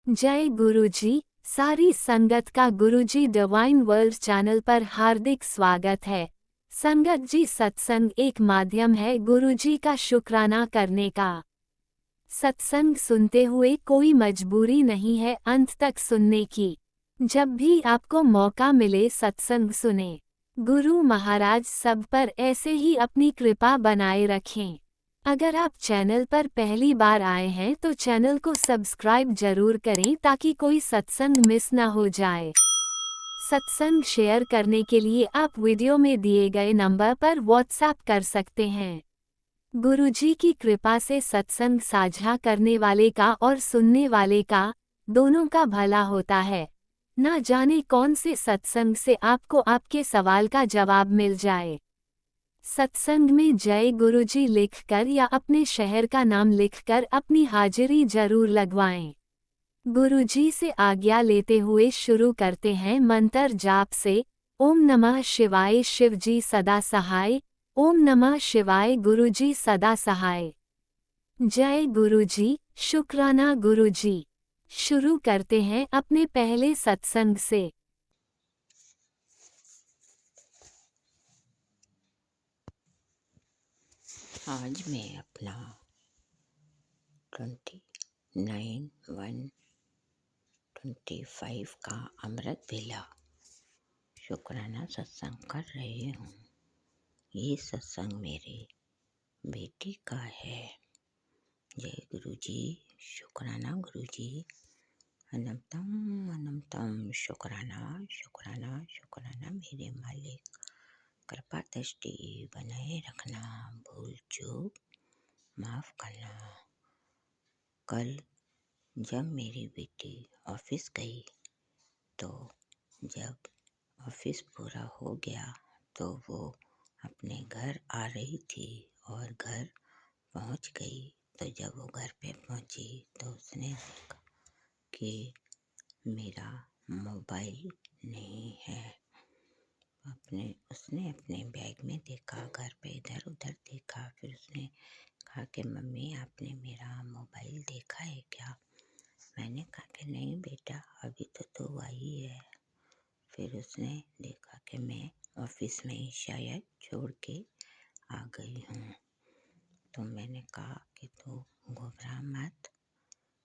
जय गुरुजी। सारी संगत का गुरुजी डिवाइन वर्ल्ड चैनल पर हार्दिक स्वागत है। संगत जी, सत्संग एक माध्यम है गुरुजी का शुक्राना करने का। सत्संग सुनते हुए कोई मजबूरी नहीं है अंत तक सुनने की। जब भी आपको मौका मिले सत्संग सुने। गुरु महाराज सब पर ऐसे ही अपनी कृपा बनाए रखें। अगर आप चैनल पर पहली बार आए हैं तो चैनल को सब्सक्राइब जरूर करें ताकि कोई सत्संग मिस ना हो जाए। सत्संग शेयर करने के लिए आप वीडियो में दिए गए नंबर पर व्हाट्सएप कर सकते हैं। गुरुजी की कृपा से सत्संग साझा करने वाले का और सुनने वाले का, दोनों का भला होता है। ना जाने कौन से सत्संग से आपको आपके सवाल का जवाब मिल जाए। सत्संग में जय गुरुजी लिखकर या अपने शहर का नाम लिखकर अपनी हाजिरी जरूर लगवाएं। गुरुजी से आज्ञा लेते हुए शुरू करते हैं मंत्र जाप से। ओम नमः शिवाय शिवजी सदा सहाय। ओम नमः शिवाय गुरुजी सदा सहाय। जय गुरुजी, शुक्राना गुरुजी। शुरू करते हैं अपने पहले सत्संग से। आज मैं अपना 29/1/25 का अमृत बेला शुक्राना सत्संग कर रही हूँ। ये सत्संग मेरे बेटी का है। जय गुरुजी, शुक्राना गुरुजी। अनंतम अनंतम शुक्राना शुक्राना शुक्राना मेरे मालिक। कृपा दृष्टि बनाए रखना, भूल चूक माफ करना। कल जब मेरी बेटी ऑफिस गई तो जब ऑफिस पूरा हो गया तो वो अपने घर आ रही थी और घर पहुंच गई। तो जब वो घर पे पहुंची तो उसने देखा कि मेरा मोबाइल नहीं है। उसने अपने बैग में देखा, घर पे इधर उधर देखा। फिर उसने कहा कि मम्मी, आपने मेरा मोबाइल देखा है क्या? मैंने कहा कि नहीं बेटा, अभी तो तू आई है। फिर उसने देखा कि मैं ऑफिस में ही शायद छोड़ के आ गई हूँ। तो मैंने कहा कि तू घबरा मत,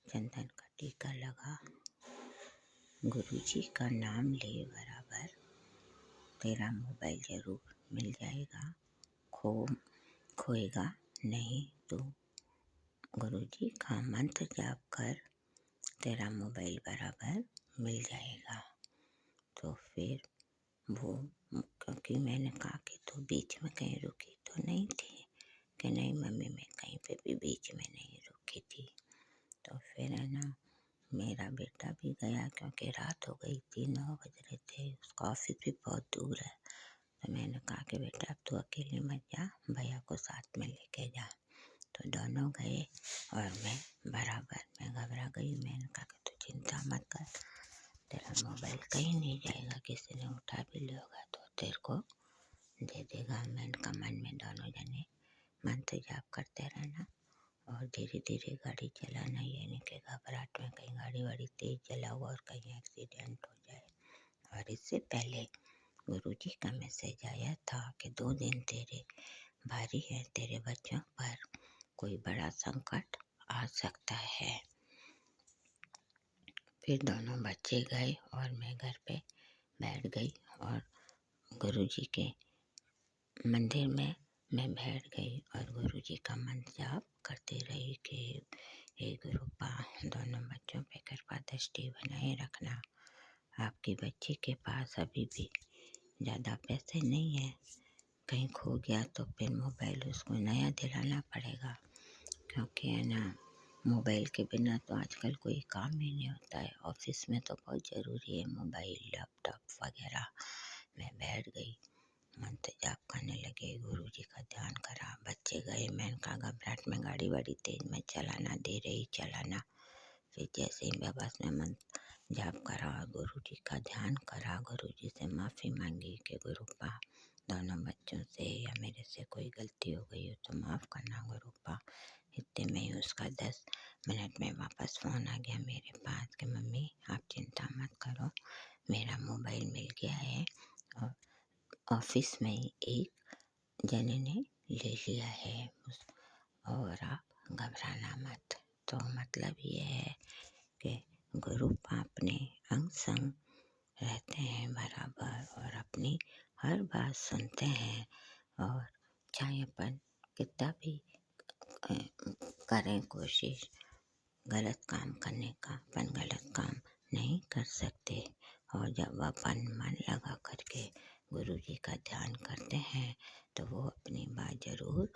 चंदन का टीका लगा, गुरुजी का नाम ले बराबर, तेरा मोबाइल जरूर मिल जाएगा, खोएगा नहीं। तू गुरुजी का मंत्र जाप कर, तेरा मोबाइल बराबर मिल जाएगा। तो फिर वो, क्योंकि मैंने कहा कि तू बीच में कहीं रुकी तो नहीं थी, कि नहीं मम्मी, मैं कहीं पे भी बीच में नहीं रुकी थी। तो फिर है ना, मेरा बेटा भी गया क्योंकि रात हो गई थी, 9 बज रहे थे। उसका ऑफिस भी बहुत दूर है। तो मैंने कहा कि बेटा अब तू अकेले मत जा, भैया को साथ में लेके जा। तो दोनों गए और मैं घबरा गई। मैंने कहा कि तू चिंता मत कर, तेरा मोबाइल कहीं नहीं जाएगा, किसी ने उठा भी लिया तो तेरे को दे देगा। मैंने कहा मन में दोनों जने मंत्र जाप करते रहना और धीरे धीरे गाड़ी चलाना, ये नहीं कि घबराहट में कहीं गाड़ी वाड़ी तेज चलाओ और कहीं एक्सीडेंट हो जाए। और इससे पहले गुरुजी का मैसेज आया था कि 2 दिन तेरे भारी है, तेरे बच्चों पर कोई बड़ा संकट आ सकता है। फिर दोनों बच्चे गए और मैं घर पे बैठ गई और गुरुजी के मंदिर में मैं बैठ गई और गुरुजी का मंत्र जाप करती रही कि हे गुरुपा, दोनों बच्चों पे कृपा दृष्टि बनाए रखना। आपकी बच्ची के पास अभी भी ज़्यादा पैसे नहीं है, कहीं खो गया तो फिर मोबाइल उसको नया दिलाना पड़ेगा, क्योंकि है ना, मोबाइल के बिना तो आजकल कोई काम ही नहीं होता है। ऑफिस में तो बहुत ज़रूरी है मोबाइल, लैपटॉप वगैरह। मैं बैठ गई, मंत्र जाप करने लगे, गुरुजी का ध्यान करा। बच्चे गए, मैंने कहा घबराहट में गाड़ी वाड़ी तेज मत चलाना, दे रही चलाना। फिर जैसे ही मैं बस में मंत्र जाप करा और गुरुजी का ध्यान करा, गुरुजी से माफ़ी मांगी कि गुरुपा, दोनों बच्चों से या मेरे से कोई गलती हो गई हो तो माफ़ करना गुरुपा। इतने में ही उसका 10 मिनट में वापस फ़ोन आ गया मेरे पास कि ऑफिस में ही एक जने ने ले लिया है और आप घबराना मत। तो मतलब ये है कि गुरु अपने अंग संग रहते हैं बराबर और अपनी हर बात सुनते हैं, और चाहे अपन कितना भी करें कोशिश गलत काम करने का, अपन गलत काम नहीं कर सकते। और जब अपन मन लगा करके गुरु जी का ध्यान करते हैं तो वो अपनी बात जरूर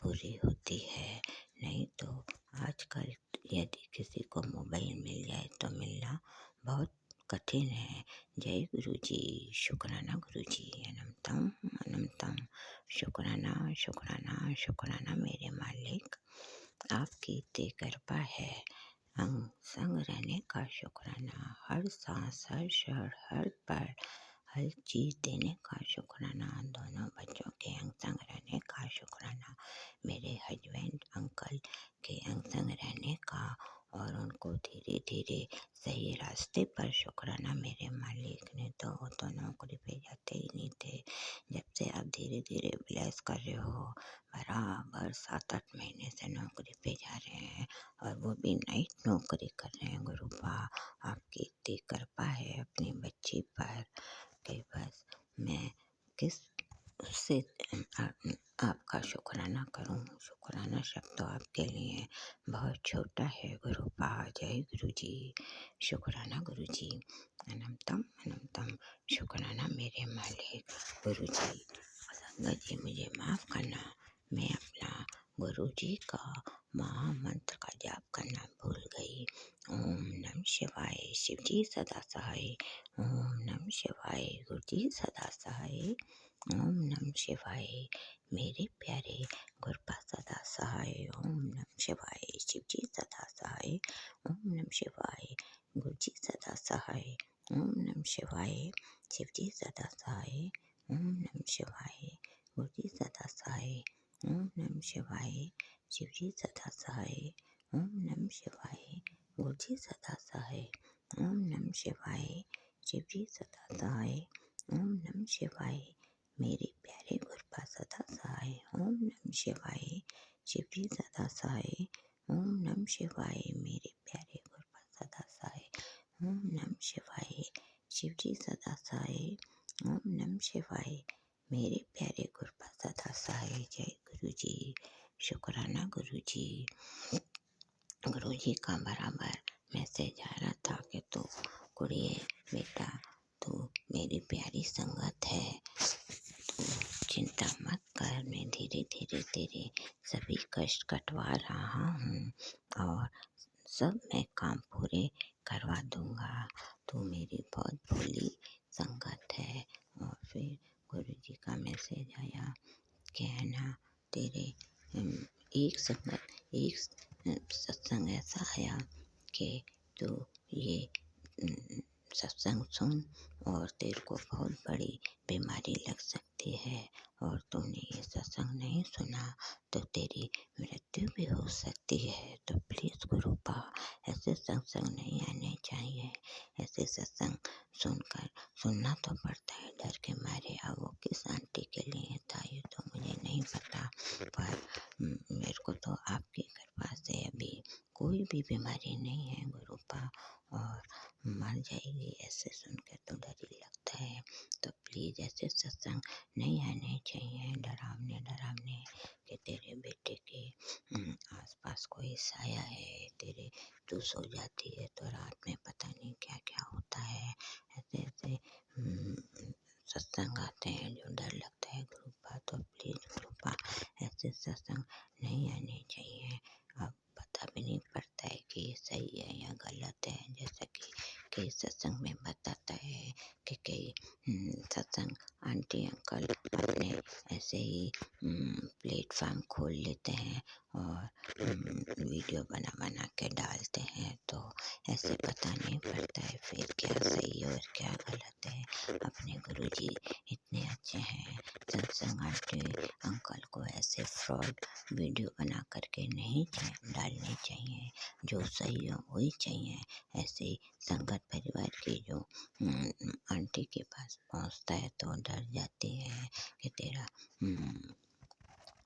पूरी होती है। नहीं तो आजकल यदि किसी को मोबाइल मिल जाए तो मिलना बहुत कठिन है। जय गुरु जी, शुक्राना गुरु जी, अनंतम अनंतम शुक्राना शुक्राना शुक्राना मेरे मालिक, आपकी इतनी कृपा है। अंग संग रहने का शुक्राना, हर सांस हर क्षण हर पल हर चीज देने का शुक्राना, दोनों बच्चों के अंग संग रहने का शुक्राना, मेरे हस्बैंड अंकल के अंग संग रहने का और उनको धीरे धीरे सही रास्ते पर शुक्राना मेरे मालिक ने। तो वो तो नौकरी पे जाते ही नहीं थे, जब से आप धीरे धीरे ब्लेस कर रहे हो, बराबर 7-8 महीने से नौकरी पे जा रहे हैं और वो भी नाइट नौकरी कर रहे हैं। गुरुपा आपकी इतनी कृपा है अपनी बच्ची पर कि बस मैं किस उससे आपका शुक्राना करूं। शुक्राना शब्द तो आपके लिए बहुत छोटा है गुरुपा। जय गुरु जी, शुक्राना गुरु जी, अनंतम अनंतम शुक्राना मेरे मालिक। गुरु जी संगत जी मुझे माफ़ करना, मैं अपना गुरु जी का महामंत्र का जाप करना भूल गई। ओम नमः शिवाय, शिव जी सदा सहाय। ओम नमः शिवाय, गुरु जी सदा सहाय। ओम नमः शिवाय, मेरे प्यारे गुरुपा सदा सहाय। ओम नमः शिवाय, शिव जी सदा सहाय। ओम नमः शिवाय, गुरु जी सदा सहाय। ओम नमः शिवाय, शिव जी सदा सहाय। ओम नमः शिवाय, गुरु जी सदा सहाय। ओम नमः शिवाय, शिव जी सदा सहाय। ओम नमः शिवाय, गुरु जी सदा सहाय। ओम नमः शिवाय, शिव जी सदा सहाय। ओम नमः शिवाय, मेरे प्यारे गुरुपा सदा सहाय। ओम नमः शिवाय, शिव जी सदा सहाय। ओम नमः शिवाय, मेरे प्यारे गुरुपा सदा सहाय। ओम नमः शिवाय, शिव जी सदा सहाय। ओम नमः शिवाय, मेरे प्यारे गुरुपा सदा सहाय। जय गुरु जी, शुक्राना गुरु जी। गुरु जी का बराबर मैसेज आ रहा था कि तो कुड़िए बेटा, तू मेरी प्यारी संगत है, तू चिंता मत कर, मैं धीरे धीरे तेरे सभी कष्ट कटवा रहा हूँ और सब मैं काम पूरे करवा दूंगा। तू मेरी बहुत भोली संगत है। और फिर गुरु जी का मैसेज आया कि है ना, तेरे एक संगत एक सत्संग ऐसा आया कि तू ये सत्संग सुन और तेरे को बहुत बड़ी बीमारी लग सकती है, और तूने ये सत्संग नहीं सुना तो तेरी मृत्यु भी हो सकती है। तो प्लीज़ गुरुपा ऐसे सत्संग नहीं आने चाहिए। ऐसे सत्संग सुनना तो पड़ता है डर के मारे। अब वो किस आंटी के लिए था ये तो मुझे नहीं पता, पर मेरे को तो आपकी कृपा से अभी कोई भी बीमारी नहीं है गुरुपा, और मर जाएगी ऐसे सुन के तो डर ही लगता है। तो प्लीज़ ऐसे सत्संग नहीं आने चाहिए डरावने डरावने कि तेरे बेटे के आसपास कोई साया है, तेरे तू सो जाती है तो रात में पता नहीं क्या क्या होता है। ऐसे ऐसे सत्संग आते हैं जो डर लगता है गुरुपा। तो प्लीज़ गुरुपा ऐसे सत्संग नहीं आने चाहिए। अब पता भी नहीं पड़ता है कि ये सही है या गलत है। जैसा कि कई सत्संग में बताता है कि कई सत्संग आंटी अंकल अपने ऐसे ही प्लेटफार्म खोल लेते हैं और वीडियो बना बना के डालते हैं, तो ऐसे पता नहीं पड़ता है फिर क्या सही और क्या गलत है। अपने गुरुजी इतने अच्छे हैं, सत्संग आंटी अंकल को ऐसे फ्रॉड वीडियो बना करके नहीं डालने चाहिए। जो सही हो वही चाहिए। ऐसे संगत परिवार की जो आंटी के पास पहुंचता है तो डर जाती है कि तेरा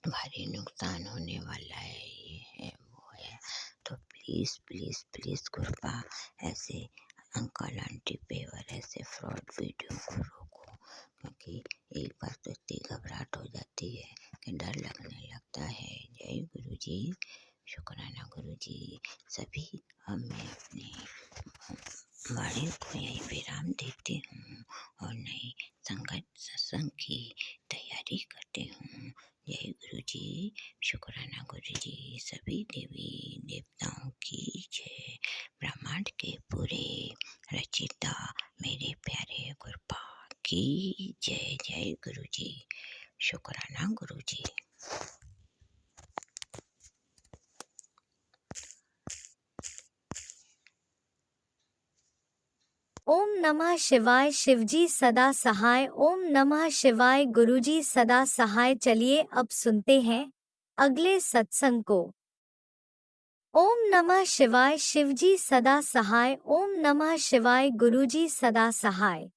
भारी नुकसान होने वाला है, ये है वो है। तो प्लीज़ प्लीज़ प्लीज़ कृपा ऐसे अंकल आंटी पे और ऐसे फ्रॉड वीडियो को रोको, क्योंकि एक बार तो इतनी घबराहट हो जाती है कि डर लगने लगता है। जय गुरु जी, शुक्राना गुरु जी। सभी अब मैं अपने वाणी को यहीं विराम देती हूँ और नई संगत सत्संग की तैयारी करती हूँ। जय गुरु जी, शुक्राना गुरु जी। सभी देवी देवताओं की जय। ब्रह्मांड के पूरे रचिता मेरे प्यारे गुरुपा की जय। जय गुरु जी, शुक्राना गुरु जी। ओम नमः शिवाय। शिवजी सदा सहाय। ओम नमः शिवाय। गुरुजी सदा सहाय। चलिए अब सुनते हैं अगले सत्संग को। ओम नमः शिवाय। शिवजी सदा सहाय। ओम नमः शिवाय। गुरुजी सदा सहाय।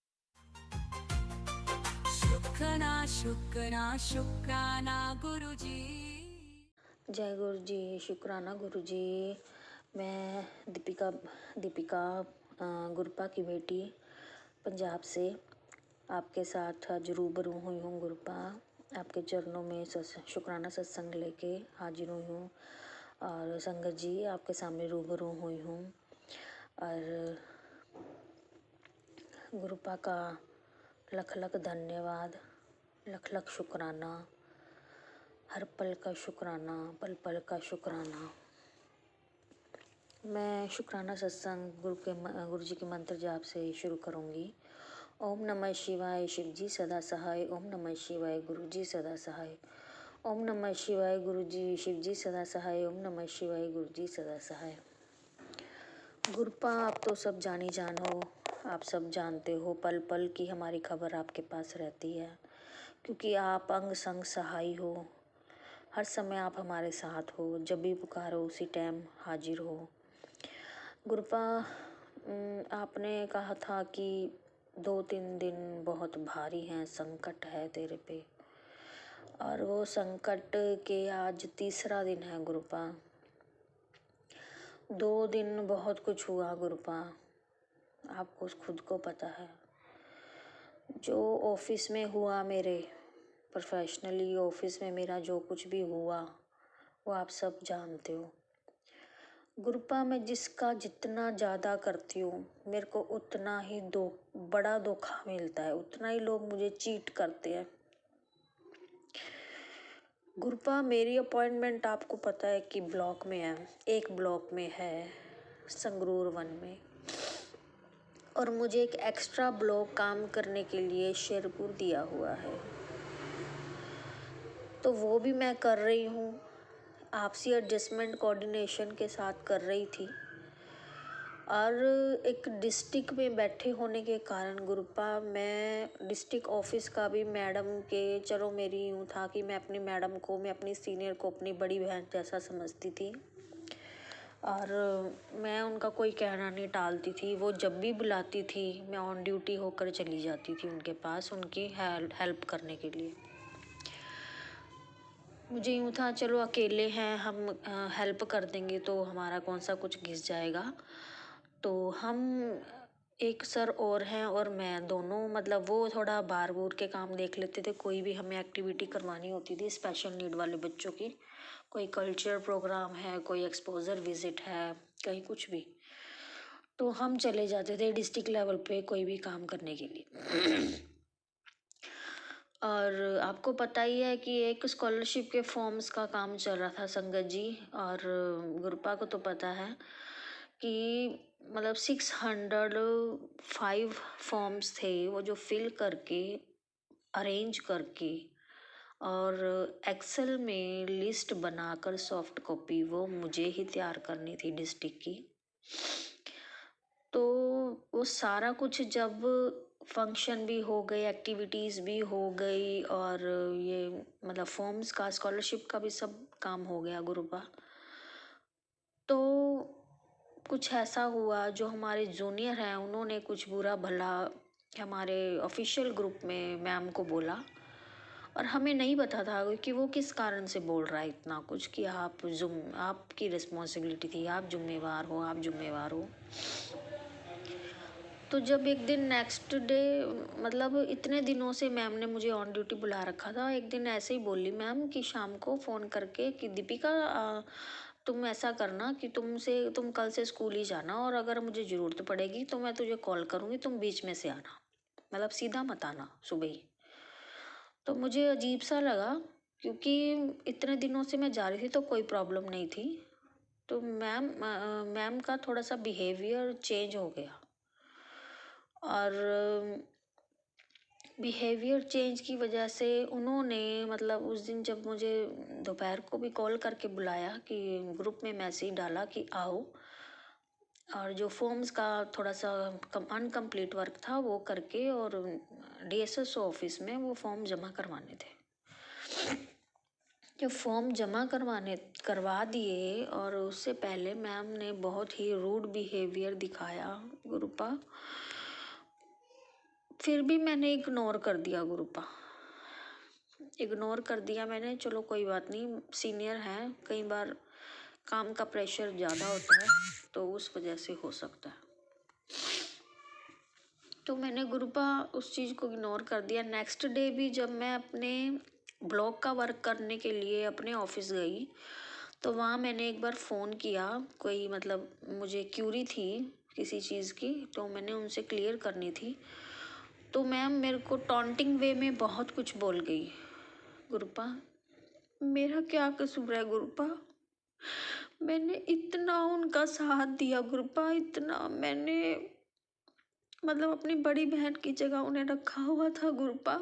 शुक्राना गुरुजी। जय गुरु जी, शुक्राना गुरु जी। मैं दीपिका गुरपा की बेटी पंजाब से आपके साथ आज रूबरू हुई हूँ। गुरपा, आपके चरणों में शुक्राना सत्संग लेके हाजिर हुई हूँ और संगत जी आपके सामने रूबरू हुई हूँ। और गुरपा का लख लख धन्यवाद, लख लख शुक्राना, हर पल का शुक्राना, पल पल का शुक्राना। मैं शुक्राना सत्संग गुरु जी के मंत्र जाप से शुरू करूँगी। ओम नमः शिवाय। शिव जी सदा सहाय। ओम नमः शिवाय। गुरु जी सदा सहाय। ओम नमः शिवाय। गुरु जी शिव जी सदा सहाय। ओम नमः शिवाय। गुरु जी सदा सहाय। गुरपा, आप तो सब जानी जान हो, आप सब जानते हो, पल पल की हमारी खबर आपके पास रहती है, क्योंकि आप अंग संग सहाय हो। हर समय आप हमारे साथ हो, जब भी पुकारो उसी टाइम हाजिर हो। गुरपा, आपने कहा था कि 2-3 दिन बहुत भारी हैं, संकट है तेरे पे, और वो संकट के आज तीसरा दिन है गुरपा। 2 दिन बहुत कुछ हुआ गुरपा, आपको खुद को पता है। जो ऑफिस में हुआ, मेरे प्रोफेशनली ऑफिस में मेरा जो कुछ भी हुआ वो आप सब जानते हो। गुरपा, मैं जिसका जितना ज़्यादा करती हूँ मेरे को उतना ही बड़ा धोखा मिलता है, उतना ही लोग मुझे चीट करते हैं। गुरपा, मेरी अपॉइंटमेंट आपको पता है कि ब्लॉक में है, एक ब्लॉक में है संगरूर 1 में, और मुझे एक एक्स्ट्रा ब्लॉक काम करने के लिए शेरपुर दिया हुआ है, तो वो भी मैं कर रही हूँ। आपसी एडजस्टमेंट कोऑर्डिनेशन के साथ कर रही थी, और एक डिस्ट्रिक्ट में बैठे होने के कारण गुरपा, मैं डिस्ट्रिक्ट ऑफिस का भी मैडम के, चलो मेरी यूँ था कि मैं अपनी मैडम को, मैं अपनी सीनियर को अपनी बड़ी बहन जैसा समझती थी, और मैं उनका कोई कहना नहीं टालती थी। वो जब भी बुलाती थी मैं ऑन ड्यूटी होकर चली जाती थी उनके पास, उनकी हेल्प करने के लिए। मुझे यूँ था चलो अकेले हैं हम, हेल्प कर देंगे तो हमारा कौन सा कुछ घिस जाएगा। तो हम एक सर और हैं और मैं, दोनों मतलब वो थोड़ा बार बूर के काम देख लेते थे, कोई भी हमें एक्टिविटी करवानी होती थी स्पेशल नीड वाले बच्चों की, कोई कल्चर प्रोग्राम है, कोई एक्सपोजर विजिट है, कहीं कुछ भी, तो हम चले जाते थे डिस्ट्रिक्ट लेवल पे कोई भी काम करने के लिए। और आपको पता ही है कि एक स्कॉलरशिप के फॉर्म्स का काम चल रहा था संगत जी, और गुरपा को तो पता है कि मतलब 605 फॉर्म्स थे, वो जो फिल करके अरेंज करके और एक्सेल में लिस्ट बनाकर सॉफ्ट कॉपी वो मुझे ही तैयार करनी थी डिस्ट्रिक्ट की। तो वो सारा कुछ जब फंक्शन भी हो गए, एक्टिविटीज़ भी हो गई, और ये मतलब फॉर्म्स का, स्कॉलरशिप का भी सब काम हो गया गुरुपा, तो कुछ ऐसा हुआ जो हमारे जूनियर हैं उन्होंने कुछ बुरा भला हमारे ऑफिशियल ग्रुप में मैम को बोला, और हमें नहीं पता था कि वो किस कारण से बोल रहा है इतना कुछ, कि आपकी रिस्पॉन्सिबिलिटी थी, आप जिम्मेवार हो। तो जब एक दिन नेक्स्ट डे, मतलब इतने दिनों से मैम ने मुझे ऑन ड्यूटी बुला रखा था, एक दिन ऐसे ही बोली मैम कि शाम को फ़ोन करके कि दीपिका तुम ऐसा करना कि तुम कल से स्कूल ही जाना, और अगर मुझे ज़रूरत पड़ेगी तो मैं तुझे कॉल करूँगी, तुम बीच में से आना, मतलब सीधा मत आना सुबह ही। तो मुझे अजीब सा लगा, क्योंकि इतने दिनों से मैं जा रही थी तो कोई प्रॉब्लम नहीं थी। तो मैम का थोड़ा सा बिहेवियर चेंज हो गया, और बिहेवियर चेंज की वजह से उन्होंने, मतलब उस दिन जब मुझे दोपहर को भी कॉल करके बुलाया कि ग्रुप में मैसेज डाला कि आओ, और जो फॉर्म्स का थोड़ा सा अनकम्प्लीट वर्क था वो करके, और डीएसएसओ ऑफिस में वो फॉर्म जमा करवाने थे। जब फॉर्म जमा करवा दिए, और उससे पहले मैम ने बहुत ही रूड बिहेवियर दिखाया गुरुपा। फिर भी मैंने इग्नोर कर दिया गुरुपा, इग्नोर कर दिया मैंने। चलो कोई बात नहीं, सीनियर हैं, कई बार काम का प्रेशर ज़्यादा होता है तो उस वजह से हो सकता है। तो मैंने गुरुपा उस चीज़ को इग्नोर कर दिया। नेक्स्ट डे भी जब मैं अपने ब्लॉग का वर्क करने के लिए अपने ऑफिस गई, तो वहाँ मैंने एक बार फ़ोन किया, कोई मतलब मुझे क्यूरी थी किसी चीज़ की, तो मैंने उनसे क्लियर करनी थी। तो मैम मेरे को टॉन्टिंग वे में बहुत कुछ बोल गई गुरुपा। मेरा क्या कसूर है गुरुपा? मैंने इतना उनका साथ दिया गुरुपा, इतना मैंने मतलब अपनी बड़ी बहन की जगह उन्हें रखा हुआ था गुरुपा।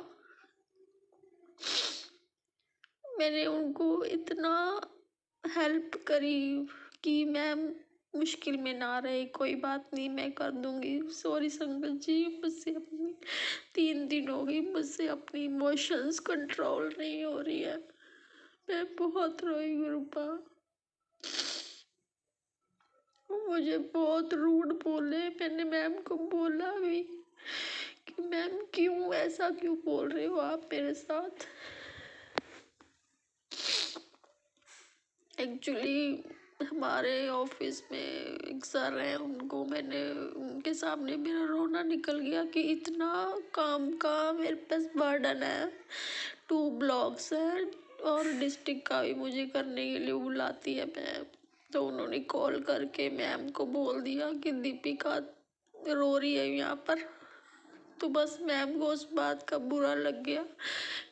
मैंने उनको इतना हेल्प करी कि मैम मुश्किल में ना रहे, कोई बात नहीं मैं कर दूंगी। सॉरी संगत जी, मुझसे अपनी 3 दिन हो गई, मुझसे अपनी इमोशंस कंट्रोल नहीं हो रही है। मैं बहुत रोई गुरुपा, मुझे बहुत रूड बोले। मैंने मैम को बोला भी कि मैम क्यों ऐसा क्यों बोल रहे हो आप मेरे साथ। एक्चुअली हमारे ऑफिस में एक सर हैं, उनके सामने मेरा रोना निकल गया कि इतना काम का मेरे पास बर्डन है, 2 ब्लॉक्स है, और डिस्ट्रिक्ट का भी मुझे करने के लिए बुलाती है मैम। तो उन्होंने कॉल करके मैम को बोल दिया कि दीपिका रो रही है यहाँ पर। तो बस मैम को उस बात का बुरा लग गया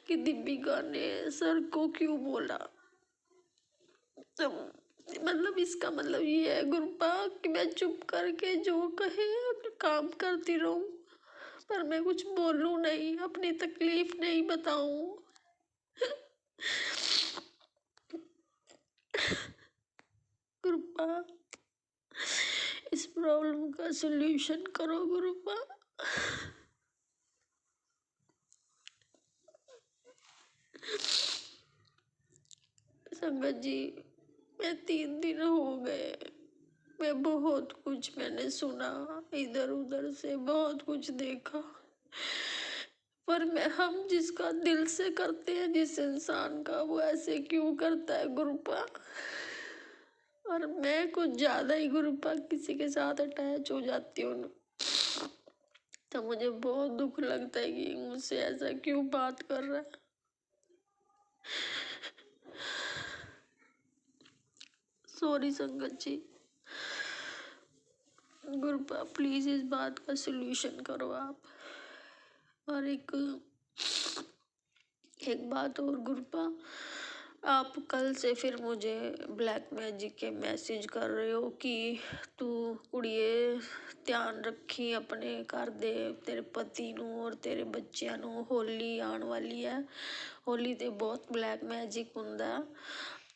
कि दीपिका ने सर को क्यों बोला। तो मतलब इसका मतलब ये है गुरुपा कि मैं चुप करके जो कहे काम करती रहूं, पर मैं कुछ बोलूं नहीं, अपनी तकलीफ नहीं बताऊं। गुरुपा इस प्रॉब्लम का सलूशन करो गुरुपा। संगत जी, मैं 3 दिन हो गए, मैं बहुत कुछ मैंने सुना, इधर उधर से बहुत कुछ देखा, पर हम जिसका दिल से करते हैं जिस इंसान का, वो ऐसे क्यों करता है गुरुपा। और मैं कुछ ज्यादा ही गुरुपा किसी के साथ अटैच हो जाती हूँ, तो मुझे बहुत दुख लगता है कि मुझसे ऐसा क्यों बात कर रहा है। सॉरी संगत जी, गुरुपा प्लीज इस बात का सलूशन करो आप। और एक बात और गुरुपा, आप कल से फिर मुझे ब्लैक मैजिक के मैसेज कर रहे हो कि तू कुड़िए ध्यान रखी अपने घर दे, तेरे पति नू और तेरे बच्चियां नू, होली आने वाली है, होली ते बहुत ब्लैक मैजिक हुंदा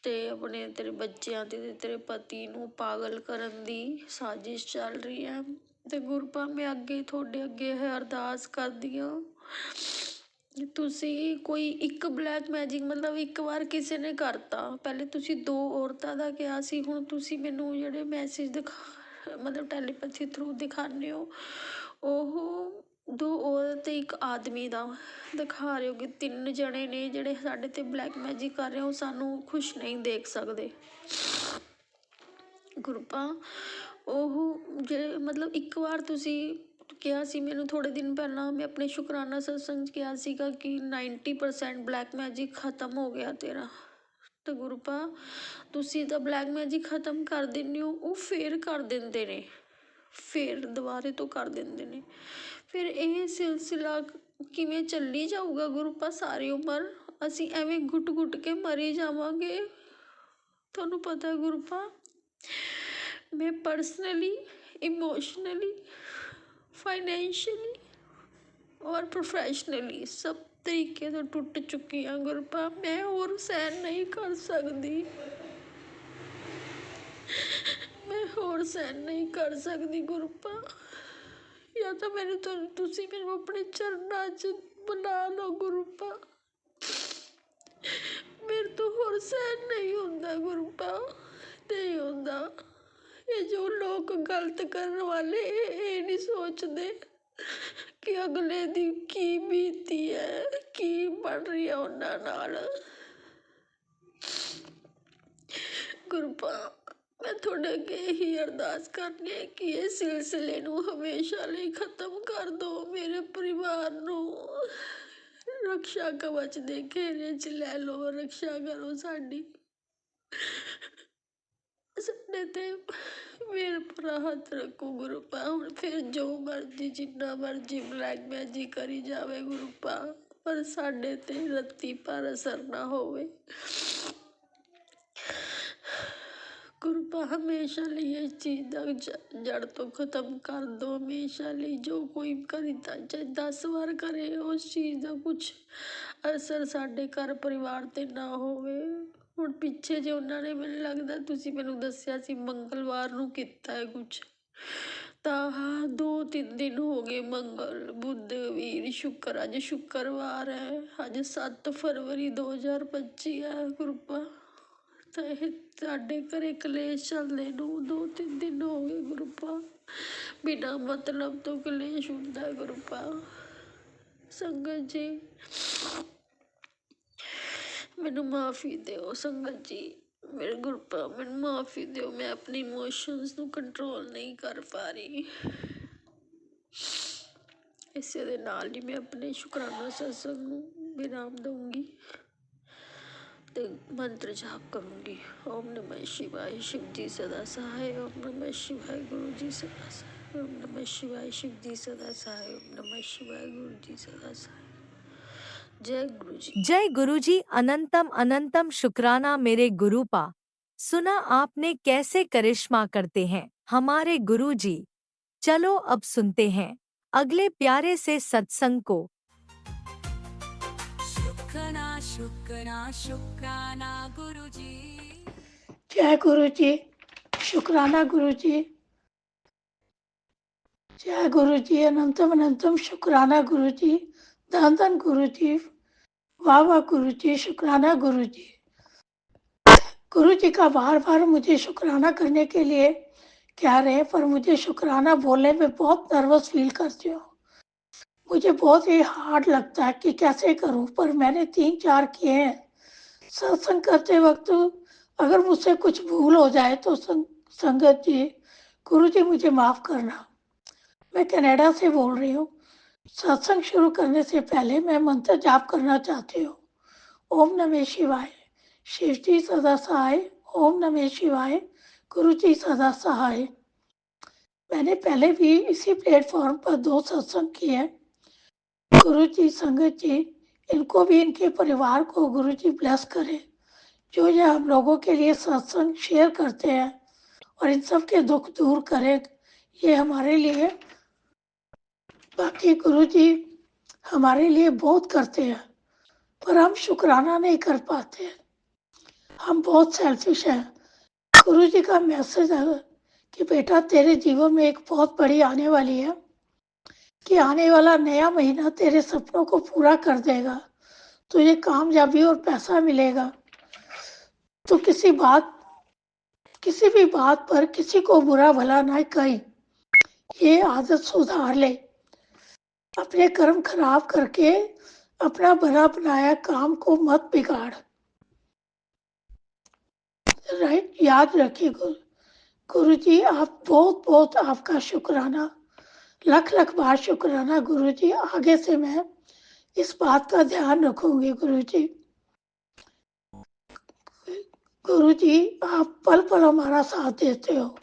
ते अपने तेरे बच्चियां ते तेरे पति नू पागल करन दी साजिश चल रही है। ते गुरुपा मैं अगे थोड़े अगे है अरदास कर दिया, ਤੁਸੀਂ ਕੋਈ ਇੱਕ ਬਲੈਕ ਮੈਜਿਕ ਮਤਲਬ ਇੱਕ ਵਾਰ ਕਿਸੇ ਨੇ ਕਰਤਾ, ਪਹਿਲੇ ਤੁਸੀਂ 2 ਔਰਤਾਂ ਦਾ ਕਿਹਾ ਸੀ, ਹੁਣ ਤੁਸੀਂ ਮੈਨੂੰ ਜਿਹੜੇ ਮੈਸੇਜ ਮਤਲਬ ਟੈਲੀਪੈਥੀ ਥਰੂ ਦਿਖਾਉਂਦੇ ਹੋ, ਉਹ 2 ਔਰਤ ਤੇ 1 ਆਦਮੀ ਦਾ ਦਿਖਾ ਰਹੇ ਹੋ ਕਿ 3 ਜਣੇ ਨੇ ਜਿਹੜੇ ਸਾਡੇ ਤੇ ਬਲੈਕ ਮੈਜਿਕ ਕਰ ਰਹੇ, ਉਹ ਸਾਨੂੰ ਖੁਸ਼ ਨਹੀਂ ਦੇਖ ਸਕਦੇ। ਗੁਰੂਪਾ ਉਹ ਜਿਹੜੇ ਮਤਲਬ ਇੱਕ ਵਾਰ ਤੁਸੀਂ ਕਿਹਾ ਸੀ ਮੈਨੂੰ ਥੋੜ੍ਹੇ ਦਿਨ ਪਹਿਲਾਂ, ਮੈਂ ਆਪਣੇ ਸ਼ੁਕਰਾਨਾ ਸਤਸੰਗ 'ਚ ਕਿਹਾ ਸੀਗਾ ਕਿ 90% ਬਲੈਕ ਮੈਜਿਕ ਖ਼ਤਮ ਹੋ ਗਿਆ ਤੇਰਾ। ਤਾਂ ਗੁਰੂਪਾ ਤੁਸੀਂ ਤਾਂ ਬਲੈਕ ਮੈਜਿਕ ਖ਼ਤਮ ਕਰ ਦਿੰਦੇ ਹੋ, ਉਹ ਫੇਰ ਕਰ ਦਿੰਦੇ ਨੇ, ਫੇਰ ਦੁਬਾਰੇ ਤੋਂ ਕਰ ਦਿੰਦੇ ਨੇ। ਫਿਰ ਇਹ ਸਿਲਸਿਲਾ ਕਿਵੇਂ ਚੱਲੀ ਜਾਊਗਾ ਗੁਰੂਪਾ ਸਾਰੀ ਉਮਰ? ਅਸੀਂ ਐਵੇਂ ਘੁੱਟ ਘੁੱਟ ਕੇ ਮਰੀ ਜਾਵਾਂਗੇ। ਤੁਹਾਨੂੰ ਪਤਾ ਗੁਰੂਪਾ ਮੈਂ ਪਰਸਨਲੀ, ਇਮੋਸ਼ਨਲੀ, ਫਾਈਨੈਂਸ਼ੀਅਲੀ ਔਰ ਪ੍ਰੋਫੈਸ਼ਨਲੀ ਸਭ ਤਰੀਕੇ ਤੋਂ ਟੁੱਟ ਚੁੱਕੀ ਹਾਂ ਗੁਰੂਪਾ। ਮੈਂ ਹੋਰ ਸਹਿਣ ਨਹੀਂ ਕਰ ਸਕਦੀ, ਮੈਂ ਹੋਰ ਸਹਿਣ ਨਹੀਂ ਕਰ ਸਕਦੀ ਗੁਰੂਪਾ। ਜਾਂ ਤਾਂ ਤੁਸੀਂ ਮੈਨੂੰ ਆਪਣੇ ਚਰਨਾਂ 'ਚ ਬਣਾ ਲਓ ਗੁਰੂਪਾ, ਮੇਰੇ ਤੋਂ ਹੋਰ ਸਹਿਣ ਨਹੀਂ ਹੁੰਦਾ ਗੁਰੂਪਾ, ਨਹੀਂ ਹੁੰਦਾ। ਇਹ ਜੋ ਲੋਕ ਗਲਤ ਕਰਨ ਵਾਲੇ ਇਹ ਨਹੀਂ ਸੋਚਦੇ ਕਿ ਅਗਲੇ ਦੀ ਕੀ ਬੀਤੀ ਹੈ, ਕੀ ਬਣ ਰਹੀ ਹੈ ਉਹਨਾਂ ਨਾਲ। ਗੁਰੂਪਾ ਮੈਂ ਤੁਹਾਡੇ ਅੱਗੇ ਇਹੀ ਅਰਦਾਸ ਕਰਨੀ ਹੈ ਕਿ ਇਹ ਸਿਲਸਿਲੇ ਨੂੰ ਹਮੇਸ਼ਾ ਲਈ ਖ਼ਤਮ ਕਰ ਦਿਓ। ਮੇਰੇ ਪਰਿਵਾਰ ਨੂੰ ਰਕਸ਼ਾ ਕਵਚ ਦੇ ਘੇਰੇ 'ਚ ਲੈ ਲਓ, ਰਕਸ਼ਾ ਕਰੋ ਸਾਡੀ, ਸਾਡੇ ਤੇ ਮੇਰੇ ਪਰ ਹੱਥ ਰੱਖੋ ਗੁਰੂਪਾ। ਹੁਣ ਫਿਰ ਜੋ ਮਰਜ਼ੀ ਜਿੰਨਾ ਮਰਜ਼ੀ ਬਲੈਕ ਮੈਜਿਕ ਕਰੀ ਜਾਵੇ ਗੁਰੂਪਾ, ਪਰ ਸਾਡੇ ਤੇ ਰੱਤੀ ਪਰ ਅਸਰ ਨਾ ਹੋਵੇ ਗੁਰੂਪਾ। ਹਮੇਸ਼ਾ ਲਈ ਇਸ ਚੀਜ਼ ਦਾ ਜੜ ਤੋਂ ਖ਼ਤਮ ਕਰ ਦਿਓ, ਹਮੇਸ਼ਾ ਲਈ। ਜੋ ਕੋਈ ਕਰੀਦਾ ਚਾਹੇ 10 ਵਾਰ ਕਰੇ, ਉਸ ਚੀਜ਼ ਦਾ ਕੁਛ ਅਸਰ ਸਾਡੇ ਘਰ ਪਰਿਵਾਰ 'ਤੇ ਨਾ ਹੋਵੇ। ਹੁਣ ਪਿੱਛੇ ਜੇ ਉਹਨਾਂ ਨੇ, ਮੈਨੂੰ ਲੱਗਦਾ ਤੁਸੀਂ ਮੈਨੂੰ ਦੱਸਿਆ ਸੀ ਮੰਗਲਵਾਰ ਨੂੰ ਕੀਤਾ ਹੈ ਕੁਛ, ਤਾਂ 2-3 ਦਿਨ ਹੋ ਗਏ, ਮੰਗਲ, ਬੁੱਧ, ਵੀਰ, ਸ਼ੁੱਕਰ, ਅੱਜ ਸ਼ੁੱਕਰਵਾਰ ਹੈ, ਅੱਜ 7 ਫਰਵਰੀ 2025 ਹੈ ਗੁਰੂਪਾ। ਤਾਂ ਇਹ ਸਾਡੇ ਘਰੇ ਕਲੇਸ਼ ਚੱਲਦੇ ਨੂੰ 2-3 ਦਿਨ ਹੋ ਗਏ ਗੁਰੂਪਾ। ਬਿਨਾਂ ਮਤਲਬ ਤੋਂ ਕਲੇਸ਼ ਹੁੰਦਾ ਗੁਰੂਪਾ। ਸੰਗਤ ਜੀ ਮੈਨੂੰ ਮਾफ़ੀ ਦਿਓ, ਸੰਗਤ ਜੀ ਮੇਰੇ ਗੁਰੂਪਾ ਮੈਨੂੰ ਮਾफ़ੀ ਦਿਓ। ਮੈਂ ਆਪਣੇ ਇਮੋਸ਼ਨਸ ਨੂੰ ਕੰਟਰੋਲ ਨਹੀਂ ਕਰ ਪਾ ਰਹੀ। ਇਸੇ ਦੇ ਨਾਲ ਹੀ ਮੈਂ ਆਪਣੇ ਸ਼ੁਕਰਾਨਾ ਸਤਸੰਗ ਨੂੰ ਵਿਰਾਮ ਦਊਂਗੀ ਤੇ ਮੰਤਰ ਜਾਪ ਕਰੂੰਗੀ। ਓਮ ਨਮः शिवाय, शिव जी सदा सहाय। ओम नमः शिवाय, गुरु जी सदा सहाय। ओम नमः शिवाय, शिव जी सदा सहाय। ओम नमः शिवाय, गुरु जी सदा सहाय। जय गुरु जी। जय गुरु जी। अनंतम अनंतम शुक्राना मेरे गुरुपा। सुना आपने कैसे करिश्मा करते हैं हमारे गुरु जी। चलो अब सुनते हैं अगले प्यारे से सत्संग को। शुक्राना शुक्राना शुक्राना गुरु जी। जय गुरु जी, शुक्राना गुरु जी। जय गुरु जी, अनंतम अनंतम शुक्राना गुरु जी। धन धन गुरु जी, वाह वाह गुरु जी, शुक्राना गुरु जी। गुरु जी का बार बार मुझे शुक्राना करने के लिए कह रहे हैं, पर मुझे शुक्राना बोलने में बहुत नर्वस फील करती हूँ। मुझे बहुत ही हार्ड लगता है कि कैसे करूँ, पर मैंने 3-4 किए हैं। सत्संग करते वक्त अगर मुझसे कुछ भूल हो जाए तो संगत जी, गुरु जी मुझे माफ़ करना। मैं कनाडा से बोल रही हूँ। सत्संग शुरू करने से पहले मैं मंत्र जाप करना चाहती हूँ। ओम नमः शिवाय, शिव जी सदा सहाय। ओम नमः शिवाय, गुरु जी सदा सहाय। मैंने पहले भी इसी प्लेटफॉर्म पर 2 सत्संग किए हैं। गुरु जी, संगत जी, इनको भी इनके परिवार को गुरु जी ब्लेस करें, जो ये हम लोगों के लिए सत्संग शेयर करते हैं, और इन सब के दुख दूर करें। ये हमारे लिए, बाकी गुरु जी हमारे लिए बहुत करते हैं, पर हम शुक्राना नहीं कर पाते हैं। हम बहुत सेल्फिश हैं। गुरु जी का मैसेज है कि बेटा तेरे जीवन में एक बहुत बड़ी आने वाली है, कि आने वाला नया महीना तेरे सपनों को पूरा कर देगा, तुझे कामयाबी और पैसा मिलेगा। तो किसी बात किसी भी बात पर किसी को बुरा भला ना कही, ये आदत सुधार ले। अपने कर्म खराब करके अपना बना बनाया काम को मत बिगाड़। राइट, याद रखिए गुरु जी, आप बहुत बहुत आपका शुक्राना, लख लख बार शुक्राना गुरु जी। आगे से मैं इस बात का ध्यान रखूंगी गुरु जी। गुरु जी, आप पल पल हमारा साथ देते हो,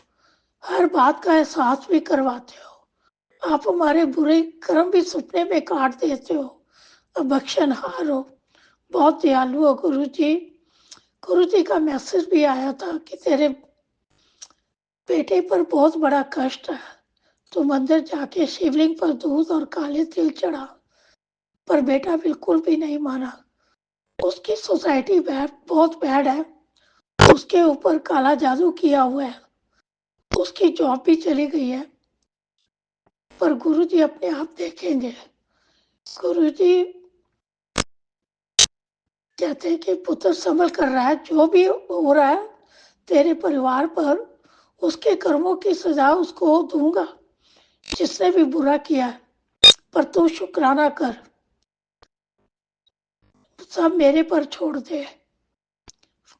हर बात का एहसास भी करवाते हो। आप हमारे बुरे कर्म भी सपने में काट देते हो, बख्शनहार हो, बहुत दयालु हो गुरु जी। गुरु जी का मैसेज भी आया था कि तेरे बेटे पर बहुत बड़ा कष्ट है, तो मंदिर जाके शिवलिंग पर दूध और काले तिल चढ़ा, पर बेटा बिल्कुल भी नहीं माना। उसकी सोसाइटी बहुत बैड है, उसके ऊपर काला जादू किया हुआ है, उसकी जॉब भी चली गई है, पर गुरुजी अपने आप देखेंगे। गुरुजी कहते हैं कि पुत्र संभल कर रहा है, जो भी हो रहा है तेरे परिवार पर, उसके कर्मों की सजा उसको दूंगा जिसने भी बुरा किया है, पर तू शुक्राना कर, सब मेरे पर छोड़ दे।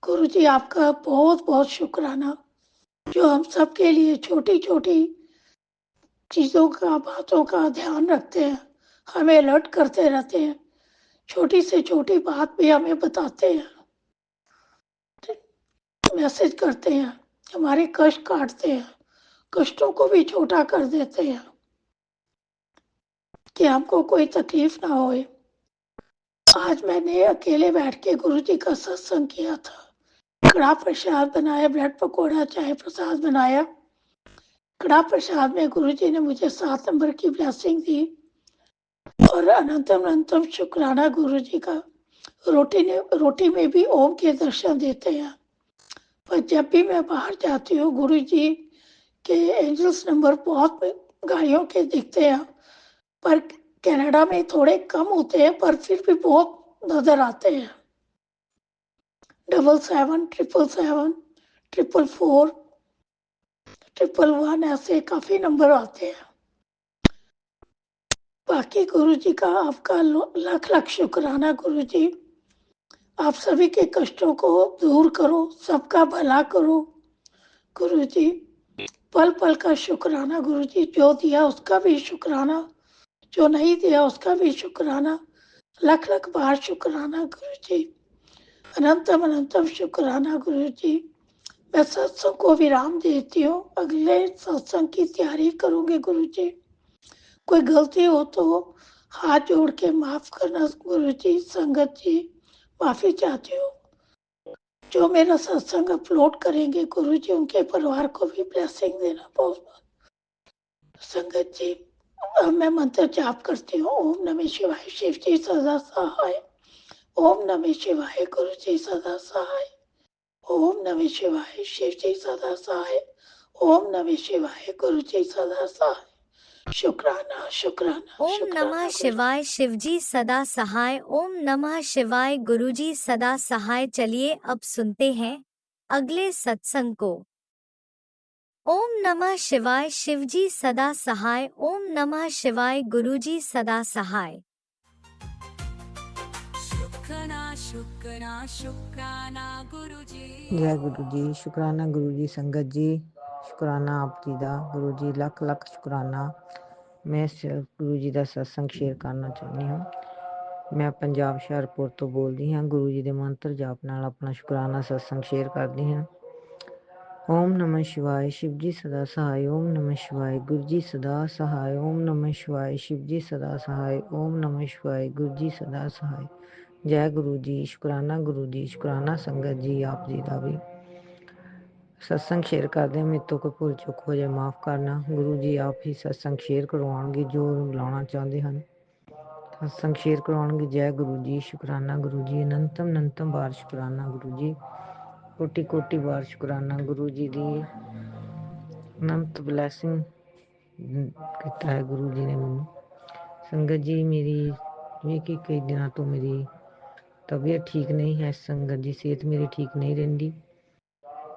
गुरुजी आपका बहुत बहुत शुक्राना, जो हम सबके लिए छोटी छोटी चीज़ों का, बातों का ध्यान रखते हैं, हमें अलर्ट करते रहते हैं, छोटी से छोटी बात भी हमें बताते हैं, मैसेज करते हैं, हमारे कष्ट काटते हैं, कष्टों को भी छोटा कर देते हैं कि हमको कोई तकलीफ ना होए। आज मैंने अकेले बैठ के गुरुजी का सत्संग किया था। कड़ा प्रसाद बनाया, ब्रेड पकौड़ा, चाय प्रसाद बनाया। कड़ा प्रसाद में गुरुजी ने मुझे 7 नंबर की ब्लेसिंग दी, और अनंतम अनंतम शुक्राना गुरुजी का। रोटी में भी ओम के दर्शन देते हैं। पर जब भी मैं बाहर जाती हूँ, गुरुजी के एंजल्स नंबर बहुत गाड़ियों के दिखते हैं, पर कनाडा में थोड़े कम होते हैं, पर फिर भी बहुत नजर आते हैं। 77, 777, 444, 111, ऐसे काफी नंबर आते हैं। बाकी गुरुजी का आपका लाख लाख शुक्राना गुरुजी। आप सभी के कष्टों को दूर करो, सबका भला करो गुरुजी। पल पल का शुक्राना गुरुजी, जो दिया उसका भी शुक्राना, जो नहीं दिया उसका भी शुक्राना, लख लख बार शुक्राना गुरुजी। अनंतम अनंतम शुक्राना गुरुजी। मैं सत्संग को विराम देती हूँ, अगले सत्संग की तैयारी करूंगी गुरुजी। कोई गलती हो तो हाथ जोड़ के माफ करना गुरुजी। संगत जी, माफी चाहती हूँ। जो मेरा सत्संग अपलोड करेंगे गुरुजी, उनके परिवार को भी ब्लेसिंग देना बहुत बहुत। संगत जी, अब मैं मंत्र जाप करती हूँ। ओम नमः शिवाय, शिव जी सदा सहाय। ओम नमः शिवाय, गुरु जी सदा सहाय। ओम नमः शिवाय, शिव जी सदा सहाय। ओम नमः शिवाय, गुरु जी सदा सहाय। शुक्राना शुक्राना ओम शुक्राना नमः गुरुजी। शिवाय, शिवजी सदा सहाय। ओम नमः शिवाय, गुरुजी सदा सहाय। चलिए अब सुनते हैं अगले सत्संग को। ओम नमः शिवाय, शिवजी सदा सहाय। ओम नमः शिवाय, गुरुजी सदा सहाय। शुक्राना गुरुजी। जय गुरु जी, शुक्राना गुरु जी। संगत जी, शुक्राना आप जी ਦਾ गुरु जी, ਲੱਖ ਲੱਖ शुक्राना। मैं गुरु जी ਦਾ सत्संग शेयर करना चाਹੁੰਦੀ ਹਾਂ। ਮੈਂ ਪੰਜਾਬ ਹੁਸ਼ਿਆਰਪੁਰ ਤੋਂ ਬੋਲਦੀ ਹਾਂ। ਗੁਰੂ ਜੀ ਦੇ ਮੰਤਰ ਜਾਪ ਨਾਲ ਆਪਣਾ ਸ਼ੁਕਰਾਨਾ ਸਤਸੰਗ ਸ਼ੇਅਰ ਕਰਦੀ ਹਾਂ। ओम नमः शिवाय, शिव जी सदा सहाय। ओम नमः शिवाय, गुरु जी सदा सहाय। ओम नमः शिवाय, शिव जी सदा सहाय। ओम नमः शिवाय, गुरु जी सदा सहाय। जय गुरु जी, शुकराना गुरु जी, शुकराना संगत जी। आप जी का भी सत्संग शेयर करते हैं। मेरे तो कोई भुल चुक हो जाए माफ़ करना। गुरु जी आप ही सत्संग शेयर करवाएंगे जो बुलाना चाहते हैं। सत्संग शेयर करवाएंगे। जय गुरु जी, शुकराना गुरु जी। अनंतम अनंतम बार शुकराना गुरु जी। कोटि कोटि बार शुकराना गुरु जी दी अनंत ब्लैसिंग किया है गुरु जी ने मैनू। संगत जी, मेरी ये कि कई दिनों तो मेरी तबीयत ठीक नहीं है। संगत जी, सेहत मेरी ठीक नहीं रहिंदी।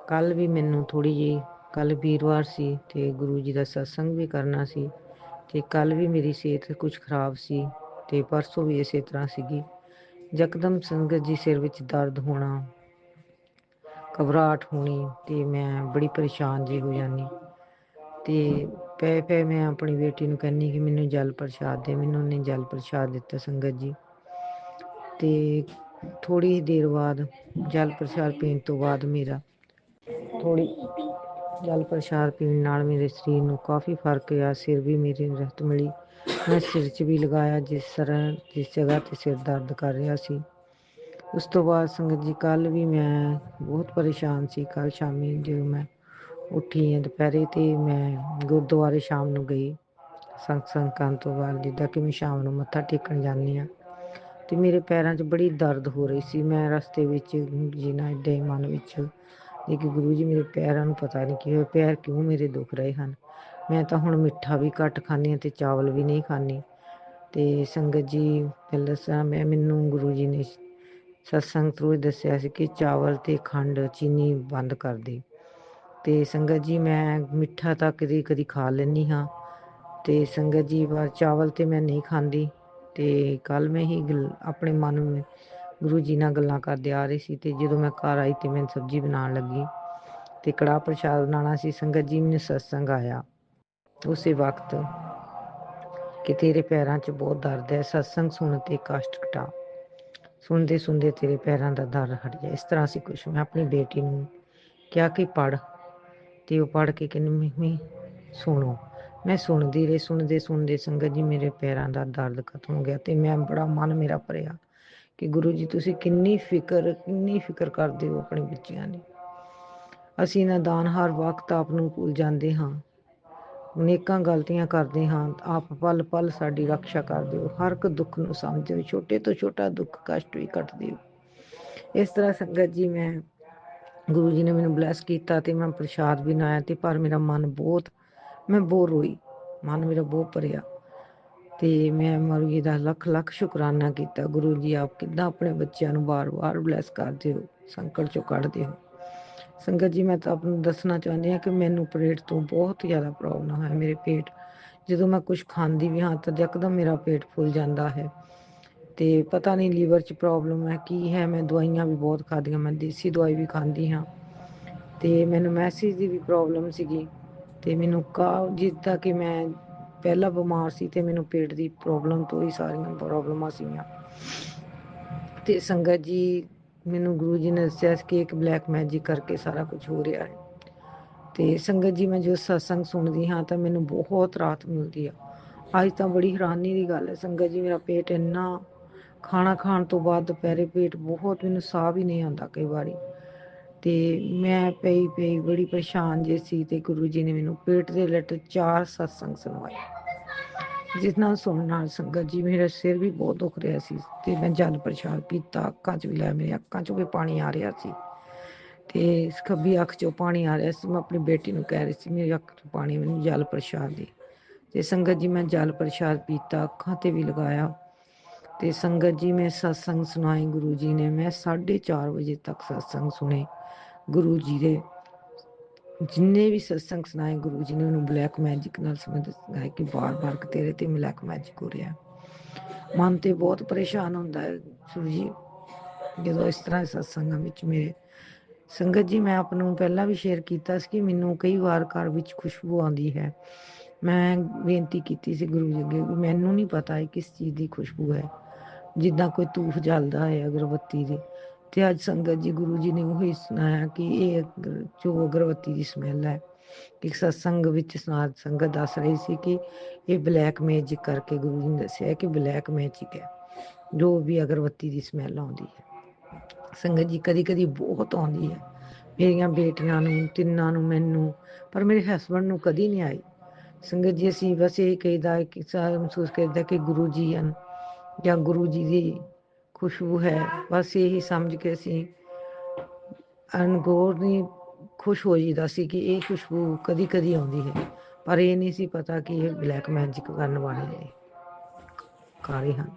ਕੱਲ ਵੀ ਮੈਨੂੰ ਥੋੜ੍ਹੀ ਜਿਹੀ, ਕੱਲ ਵੀਰਵਾਰ ਸੀ ਅਤੇ ਗੁਰੂ ਜੀ ਦਾ ਸਤਸੰਗ ਵੀ ਕਰਨਾ ਸੀ, ਅਤੇ ਕੱਲ ਵੀ ਮੇਰੀ ਸਿਹਤ ਕੁਝ ਖਰਾਬ ਸੀ, ਅਤੇ ਪਰਸੋਂ ਵੀ ਇਸੇ ਤਰ੍ਹਾਂ ਸੀਗੀ। ਯਕਦਮ ਸੰਗਤ ਜੀ ਸਿਰ ਵਿੱਚ ਦਰਦ ਹੋਣਾ, ਘਬਰਾਹਟ ਹੋਣੀ, ਅਤੇ ਮੈਂ ਬੜੀ ਪਰੇਸ਼ਾਨ ਜੀ ਹੋ ਜਾਂਦੀ। ਅਤੇ ਪੈ ਮੈਂ ਆਪਣੀ ਬੇਟੀ ਨੂੰ ਕਹਿੰਦੀ ਕਿ ਮੈਨੂੰ ਜਲ ਪ੍ਰਸ਼ਾਦ ਦੇ, ਮੈਨੂੰ ਉਹਨੇ ਜਲ ਪ੍ਰਸ਼ਾਦ ਦਿੱਤਾ ਸੰਗਤ ਜੀ। ਅਤੇ ਥੋੜ੍ਹੀ ਦੇਰ ਬਾਅਦ ਜਲ ਪ੍ਰਸ਼ਾਦ ਪੀਣ ਤੋਂ ਬਾਅਦ ਜਲ ਪ੍ਰਸ਼ਾਦ ਪੀਣ ਨਾਲ ਮੇਰੇ ਸਰੀਰ ਨੂੰ ਕਾਫੀ ਫਰਕ ਪਿਆ। ਸਿਰ ਵੀ ਮੇਰੀ ਰਾਹਤ ਮਿਲੀ। ਮੈਂ ਸਿਰ 'ਚ ਵੀ ਲਗਾਇਆ ਜਿਸ ਜਗ੍ਹਾ 'ਤੇ ਸਿਰ ਦਰਦ ਕਰ ਰਿਹਾ ਸੀ। ਉਸ ਤੋਂ ਬਾਅਦ ਸੰਗਤ ਜੀ ਕੱਲ੍ਹ ਵੀ ਮੈਂ ਬਹੁਤ ਪਰੇਸ਼ਾਨ ਸੀ। ਕੱਲ੍ਹ ਸ਼ਾਮੀ ਜਦੋਂ ਮੈਂ ਉੱਠੀ ਹਾਂ ਦੁਪਹਿਰੇ, ਅਤੇ ਮੈਂ ਗੁਰਦੁਆਰੇ ਸ਼ਾਮ ਨੂੰ ਗਈ ਸਤਸੰਗ ਕਰਨ ਤੋਂ ਬਾਅਦ, ਜਿੱਦਾਂ ਕਿ ਮੈਂ ਸ਼ਾਮ ਨੂੰ ਮੱਥਾ ਟੇਕਣ ਜਾਂਦੀ ਹਾਂ, ਅਤੇ ਮੇਰੇ ਪੈਰਾਂ 'ਚ ਬੜੀ ਦਰਦ ਹੋ ਰਹੀ ਸੀ। ਮੈਂ ਰਸਤੇ ਵਿੱਚ ਜੀ ਨਾਲ ਇੱਦਾਂ ਹੀ ਮਨ ਵਿੱਚ ਕਿ ਗੁਰੂ ਜੀ ਮੇਰੇ ਪੈਰਾਂ ਨੂੰ ਪਤਾ ਨਹੀਂ ਕੀ ਹੋਇਆ, ਪੈਰ ਕਿਉਂ ਮੇਰੇ ਦੁਖ ਰਹੇ ਹਨ। ਮੈਂ ਤਾਂ ਹੁਣ ਮਿੱਠਾ ਵੀ ਘੱਟ ਖਾਂਦੀ ਹਾਂ ਅਤੇ ਚਾਵਲ ਵੀ ਨਹੀਂ ਖਾਂਦੀ। ਅਤੇ ਸੰਗਤ ਜੀ ਪਹਿਲਾਂ ਦੱਸਾਂ, ਮੈਨੂੰ ਗੁਰੂ ਜੀ ਨੇ ਸਤਸੰਗ ਥਰੂ ਦੱਸਿਆ ਸੀ ਕਿ ਚਾਵਲ ਅਤੇ ਖੰਡ ਚੀਨੀ ਬੰਦ ਕਰ ਦੇ। ਅਤੇ ਸੰਗਤ ਜੀ ਮੈਂ ਮਿੱਠਾ ਤਾਂ ਕਦੀ ਖਾ ਲੈਂਦੀ ਹਾਂ, ਅਤੇ ਸੰਗਤ ਜੀ ਪਰ ਚਾਵਲ ਤਾਂ ਮੈਂ ਨਹੀਂ ਖਾਂਦੀ। ਅਤੇ ਕੱਲ੍ਹ ਮੈਂ ਹੀ ਆਪਣੇ ਮਨ ਨੂੰ ਗੁਰੂ ਜੀ ਨਾਲ ਗੱਲਾਂ ਕਰਦੇ ਆ ਰਹੀ ਸੀ, ਅਤੇ ਜਦੋਂ ਮੈਂ ਘਰ ਆਈ ਅਤੇ ਮੈਂ ਸਬਜ਼ੀ ਬਣਾਉਣ ਲੱਗੀ ਅਤੇ ਕੜਾਹ ਪ੍ਰਸ਼ਾਦ ਬਣਾਉਣਾ ਸੀ। ਸੰਗਤ ਜੀ ਮੈਨੂੰ ਸਤਸੰਗ ਆਇਆ ਉਸੇ ਵਕਤ ਕਿ ਤੇਰੇ ਪੈਰਾਂ 'ਚ ਬਹੁਤ ਦਰਦ ਹੈ, ਸਤਸੰਗ ਸੁਣ ਤੇ ਕਸ਼ਟ ਘਟਾ, ਸੁਣਦੇ ਸੁਣਦੇ ਤੇਰੇ ਪੈਰਾਂ ਦਾ ਦਰਦ ਹਟ ਜਾਏ। ਇਸ ਤਰ੍ਹਾਂ ਸੀ ਕੁਛ। ਮੈਂ ਆਪਣੀ ਬੇਟੀ ਨੂੰ ਕਿਹਾ ਕਿ ਪੜ੍ਹ, ਅਤੇ ਉਹ ਪੜ੍ਹ ਕੇ ਕਹਿੰਦੀ ਮੰਮੀ ਸੁਣੋ। ਮੈਂ ਸੁਣਦੀ ਰਹੀ, ਸੁਣਦੇ ਸੰਗਤ ਜੀ ਮੇਰੇ ਪੈਰਾਂ ਦਾ ਦਰਦ ਖਤਮ ਹੋ ਗਿਆ, ਅਤੇ ਮੈਂ ਬੜਾ ਮਨ ਮੇਰਾ ਭਰਿਆ ਕਿ ਗੁਰੂ ਜੀ ਤੁਸੀਂ ਕਿੰਨੀ ਫਿਕਰ ਕਰਦੇ ਹੋ ਆਪਣੇ ਬੱਚਿਆਂ ਦੀ। ਅਸੀਂ ਨਾਦਾਨ ਹਰ ਵਕਤ ਆਪ ਨੂੰ ਭੁੱਲ ਜਾਂਦੇ ਹਾਂ, ਅਨੇਕਾਂ ਗਲਤੀਆਂ ਕਰਦੇ ਹਾਂ। ਆਪ ਪਲ ਪਲ ਸਾਡੀ ਰਕਸ਼ਾ ਕਰਦੇ ਹੋ, ਹਰ ਇੱਕ ਦੁੱਖ ਨੂੰ ਸਮਝਦੇ ਹੋ, ਛੋਟੇ ਤੋਂ ਛੋਟਾ ਦੁੱਖ ਕਸ਼ਟ ਵੀ ਕੱਟਦੇ ਹੋ। ਇਸ ਤਰ੍ਹਾਂ ਸੰਗਤ ਜੀ ਮੈਂ ਗੁਰੂ ਜੀ ਨੇ ਮੈਨੂੰ ਬਲੈਸ ਕੀਤਾ, ਅਤੇ ਮੈਂ ਪ੍ਰਸ਼ਾਦ ਵੀ ਬਣਾਇਆ, ਅਤੇ ਪਰ ਮੇਰਾ ਮਨ ਮੈਂ ਬਹੁਤ ਰੋਈ, ਮਨ ਮੇਰਾ ਬਹੁਤ ਭਰਿਆ। ਅਤੇ ਮੈਂ ਗੁਰੂ ਜੀ ਦਾ ਲੱਖ ਲੱਖ ਸ਼ੁਕਰਾਨਾ ਕੀਤਾ। ਗੁਰੂ ਜੀ ਆਪ ਕਿੱਦਾਂ ਆਪਣੇ ਬੱਚਿਆਂ ਨੂੰ ਵਾਰ ਬਲੈਸ ਕਰਦੇ ਹੋ, ਸੰਕਟ 'ਚੋਂ ਕੱਢਦੇ ਹੋ। ਸੰਗਤ ਜੀ ਮੈਂ ਤਾਂ ਆਪ ਨੂੰ ਦੱਸਣਾ ਚਾਹੁੰਦੀ ਹਾਂ ਕਿ ਮੈਨੂੰ ਪੇਟ ਤੋਂ ਬਹੁਤ ਜ਼ਿਆਦਾ ਪ੍ਰੋਬਲਮ ਹੈ। ਮੇਰੇ ਪੇਟ, ਜਦੋਂ ਮੈਂ ਕੁਛ ਖਾਂਦੀ ਵੀ ਹਾਂ ਤਾਂ ਯਕਦਮ ਮੇਰਾ ਪੇਟ ਫੁੱਲ ਜਾਂਦਾ ਹੈ, ਅਤੇ ਪਤਾ ਨਹੀਂ ਲੀਵਰ 'ਚ ਪ੍ਰੋਬਲਮ ਹੈ ਕੀ ਹੈ। ਮੈਂ ਦਵਾਈਆਂ ਵੀ ਬਹੁਤ ਖਾਧੀਆਂ, ਮੈਂ ਦੇਸੀ ਦਵਾਈ ਵੀ ਖਾਂਦੀ ਹਾਂ, ਅਤੇ ਮੈਨੂੰ ਮੈਸਿਜ ਦੀ ਵੀ ਪ੍ਰੋਬਲਮ ਸੀਗੀ, ਅਤੇ ਮੈਨੂੰ ਜਿੱਦਾਂ ਕਿ ਮੈਂ ਪਹਿਲਾਂ ਬਿਮਾਰ ਸੀ, ਅਤੇ ਮੈਨੂੰ ਪੇਟ ਦੀ ਪ੍ਰੋਬਲਮ ਤੋਂ ਹੀ ਸਾਰੀਆਂ ਪ੍ਰੋਬਲਮਾਂ ਸੀਗੀਆਂ। ਅਤੇ ਸੰਗਤ ਜੀ ਮੈਨੂੰ ਗੁਰੂ ਜੀ ਨੇ ਦੱਸਿਆ ਸੀ ਕਿ ਇੱਕ ਬਲੈਕ ਮੈਜਿਕ ਕਰਕੇ ਸਾਰਾ ਕੁਝ ਹੋ ਰਿਹਾ ਹੈ। ਅਤੇ ਸੰਗਤ ਜੀ ਮੈਂ ਜੋ ਸਤਸੰਗ ਸੁਣਦੀ ਹਾਂ ਤਾਂ ਮੈਨੂੰ ਬਹੁਤ ਰਾਹਤ ਮਿਲਦੀ ਆ। ਅੱਜ ਤਾਂ ਬੜੀ ਹੈਰਾਨੀ ਦੀ ਗੱਲ ਹੈ ਸੰਗਤ ਜੀ, ਮੇਰਾ ਪੇਟ ਇੰਨਾ, ਖਾਣਾ ਖਾਣ ਤੋਂ ਬਾਅਦ ਦੁਪਹਿਰੇ ਪੇਟ ਬਹੁਤ, ਮੈਨੂੰ ਸਾਹ ਵੀ ਨਹੀਂ ਆਉਂਦਾ ਕਈ ਵਾਰੀ, ਅਤੇ ਮੈਂ ਪਈ ਬੜੀ ਪਰੇਸ਼ਾਨ ਜੇ ਸੀ। ਅਤੇ ਗੁਰੂ ਜੀ ਨੇ ਮੈਨੂੰ ਪੇਟ ਦੇ ਰਿਲੇਟਡ 4 ਸਤਸੰਗ ਸੁਣਵਾਏ, ਜਿਸ ਨਾਲ ਸੁਣਨ ਨਾਲ ਸੰਗਤ ਜੀ ਮੇਰਾ ਸਿਰ ਵੀ ਬਹੁਤ ਦੁਖ ਰਿਹਾ ਸੀ, ਅਤੇ ਮੈਂ ਜਲ ਪ੍ਰਸ਼ਾਦ ਪੀਤਾ, ਅੱਖਾਂ 'ਚ ਵੀ ਲਾਇਆ, ਮੇਰੀ ਅੱਖਾਂ 'ਚੋਂ ਵੀ ਪਾਣੀ ਆ ਰਿਹਾ ਸੀ, ਅਤੇ ਖੱਬੀ ਅੱਖ 'ਚੋਂ ਪਾਣੀ ਆ ਰਿਹਾ ਸੀ। ਮੈਂ ਆਪਣੀ ਬੇਟੀ ਨੂੰ ਕਹਿ ਰਹੀ ਸੀ ਮੇਰੀ ਅੱਖ 'ਚੋਂ ਪਾਣੀ, ਮੈਨੂੰ ਜਲ ਪ੍ਰਸ਼ਾਦ ਦੇ। ਅਤੇ ਸੰਗਤ ਜੀ ਮੈਂ ਜਲ ਪ੍ਰਸ਼ਾਦ ਪੀਤਾ, ਅੱਖਾਂ 'ਤੇ ਵੀ ਲਗਾਇਆ, ਅਤੇ ਸੰਗਤ ਜੀ ਮੈਂ ਸਤਸੰਗ ਸੁਣਾਏ ਗੁਰੂ ਜੀ ਨੇ। ਮੈਂ 4:30 ਵਜੇ ਤੱਕ ਸਤਸੰਗ ਸੁਣੇ ਗੁਰੂ ਜੀ ਦੇ। ਜਿੰਨੇ ਵੀ ਸਤਸੰਗ ਸੁਣਾਏ ਗੁਰੂ ਜੀ ਨੇ ਉਹਨੂੰ ਬਲੈਕ ਮੈਜਿਕ ਨਾਲ ਸਮਝਾਇਆ ਕਿ ਵਾਰ ਤੇਰੇ 'ਤੇ ਬਲੈਕ ਮੈਜਿਕ ਹੋ ਰਿਹਾ। ਮਨ 'ਤੇ ਬਹੁਤ ਪਰੇਸ਼ਾਨ ਹੁੰਦਾ ਹੈ ਗੁਰੂ ਜੀ ਜਦੋਂ ਇਸ ਤਰ੍ਹਾਂ ਸਤਸੰਗਾਂ ਵਿੱਚ ਮੇਰੇ। ਸੰਗਤ ਜੀ ਮੈਂ ਆਪ ਨੂੰ ਪਹਿਲਾਂ ਵੀ ਸ਼ੇਅਰ ਕੀਤਾ ਸੀ ਕਿ ਮੈਨੂੰ ਕਈ ਵਾਰ ਘਰ ਵਿੱਚ ਖੁਸ਼ਬੂ ਆਉਂਦੀ ਹੈ। ਮੈਂ ਬੇਨਤੀ ਕੀਤੀ ਸੀ ਗੁਰੂ ਜੀ ਅੱਗੇ, ਮੈਨੂੰ ਨਹੀਂ ਪਤਾ ਇਹ ਕਿਸ ਚੀਜ਼ ਦੀ ਖੁਸ਼ਬੂ ਹੈ, ਜਿੱਦਾਂ ਕੋਈ ਧੂਫ ਜਲਦਾ ਹੈ ਅਗਰਬੱਤੀ ਦੀ। ਅਤੇ ਅੱਜ ਸੰਗਤ ਜੀ ਗੁਰੂ ਜੀ ਨੇ ਉਹੀ ਸੁਣਾਇਆ ਕਿ ਇਹ ਜੋ ਅਗਰਬੱਤੀ ਦੀ ਸਮੈਲ ਹੈ, ਇੱਕ ਸਤਸੰਗ ਵਿੱਚ ਸੰਗਤ ਦੱਸ ਰਹੀ ਸੀ ਕਿ ਇਹ ਬਲੈਕ ਮੈਜਿਕ ਕਰਕੇ ਗੁਰੂ ਜੀ ਨੇ ਦੱਸਿਆ ਕਿ ਬਲੈਕ ਮੈਜਿਕ ਹੈ ਜੋ ਵੀ ਅਗਰਬੱਤੀ ਦੀ ਸਮੈਲ ਆਉਂਦੀ ਹੈ। ਸੰਗਤ ਜੀ ਕਦੀ ਬਹੁਤ ਆਉਂਦੀ ਹੈ ਮੇਰੀਆਂ ਬੇਟੀਆਂ ਨੂੰ, ਤਿੰਨਾਂ ਨੂੰ, ਮੈਨੂੰ, ਪਰ ਮੇਰੇ ਹਸਬੈਂਡ ਨੂੰ ਕਦੀ ਨਹੀਂ ਆਈ। ਸੰਗਤ ਜੀ ਅਸੀਂ ਬਸ ਇਹ ਕਹੀਦਾ ਕਿ ਸਾਰਾ ਮਹਿਸੂਸ ਕਰਦਾ ਕਿ ਗੁਰੂ ਜੀ ਹਨ ਜਾਂ ਗੁਰੂ ਜੀ ਦੀ ਖੁਸ਼ਬੂ ਹੈ, ਬਸ ਇਹੀ ਸਮਝ ਕੇ ਅਸੀਂ ਅਣਗੌਰ ਨਹੀਂ ਖੁਸ਼ ਹੋ ਜਾਈਦਾ ਸੀ ਕਿ ਇਹ ਖੁਸ਼ਬੂ ਕਦੀ ਆਉਂਦੀ ਹੈ, ਪਰ ਇਹ ਨਹੀਂ ਸੀ ਪਤਾ ਕਿ ਇਹ ਬਲੈਕ ਮੈਜਿਕ ਕਰਨ ਵਾਲੇ ਨੇ ਕਰ ਰਹੇ ਹਨ।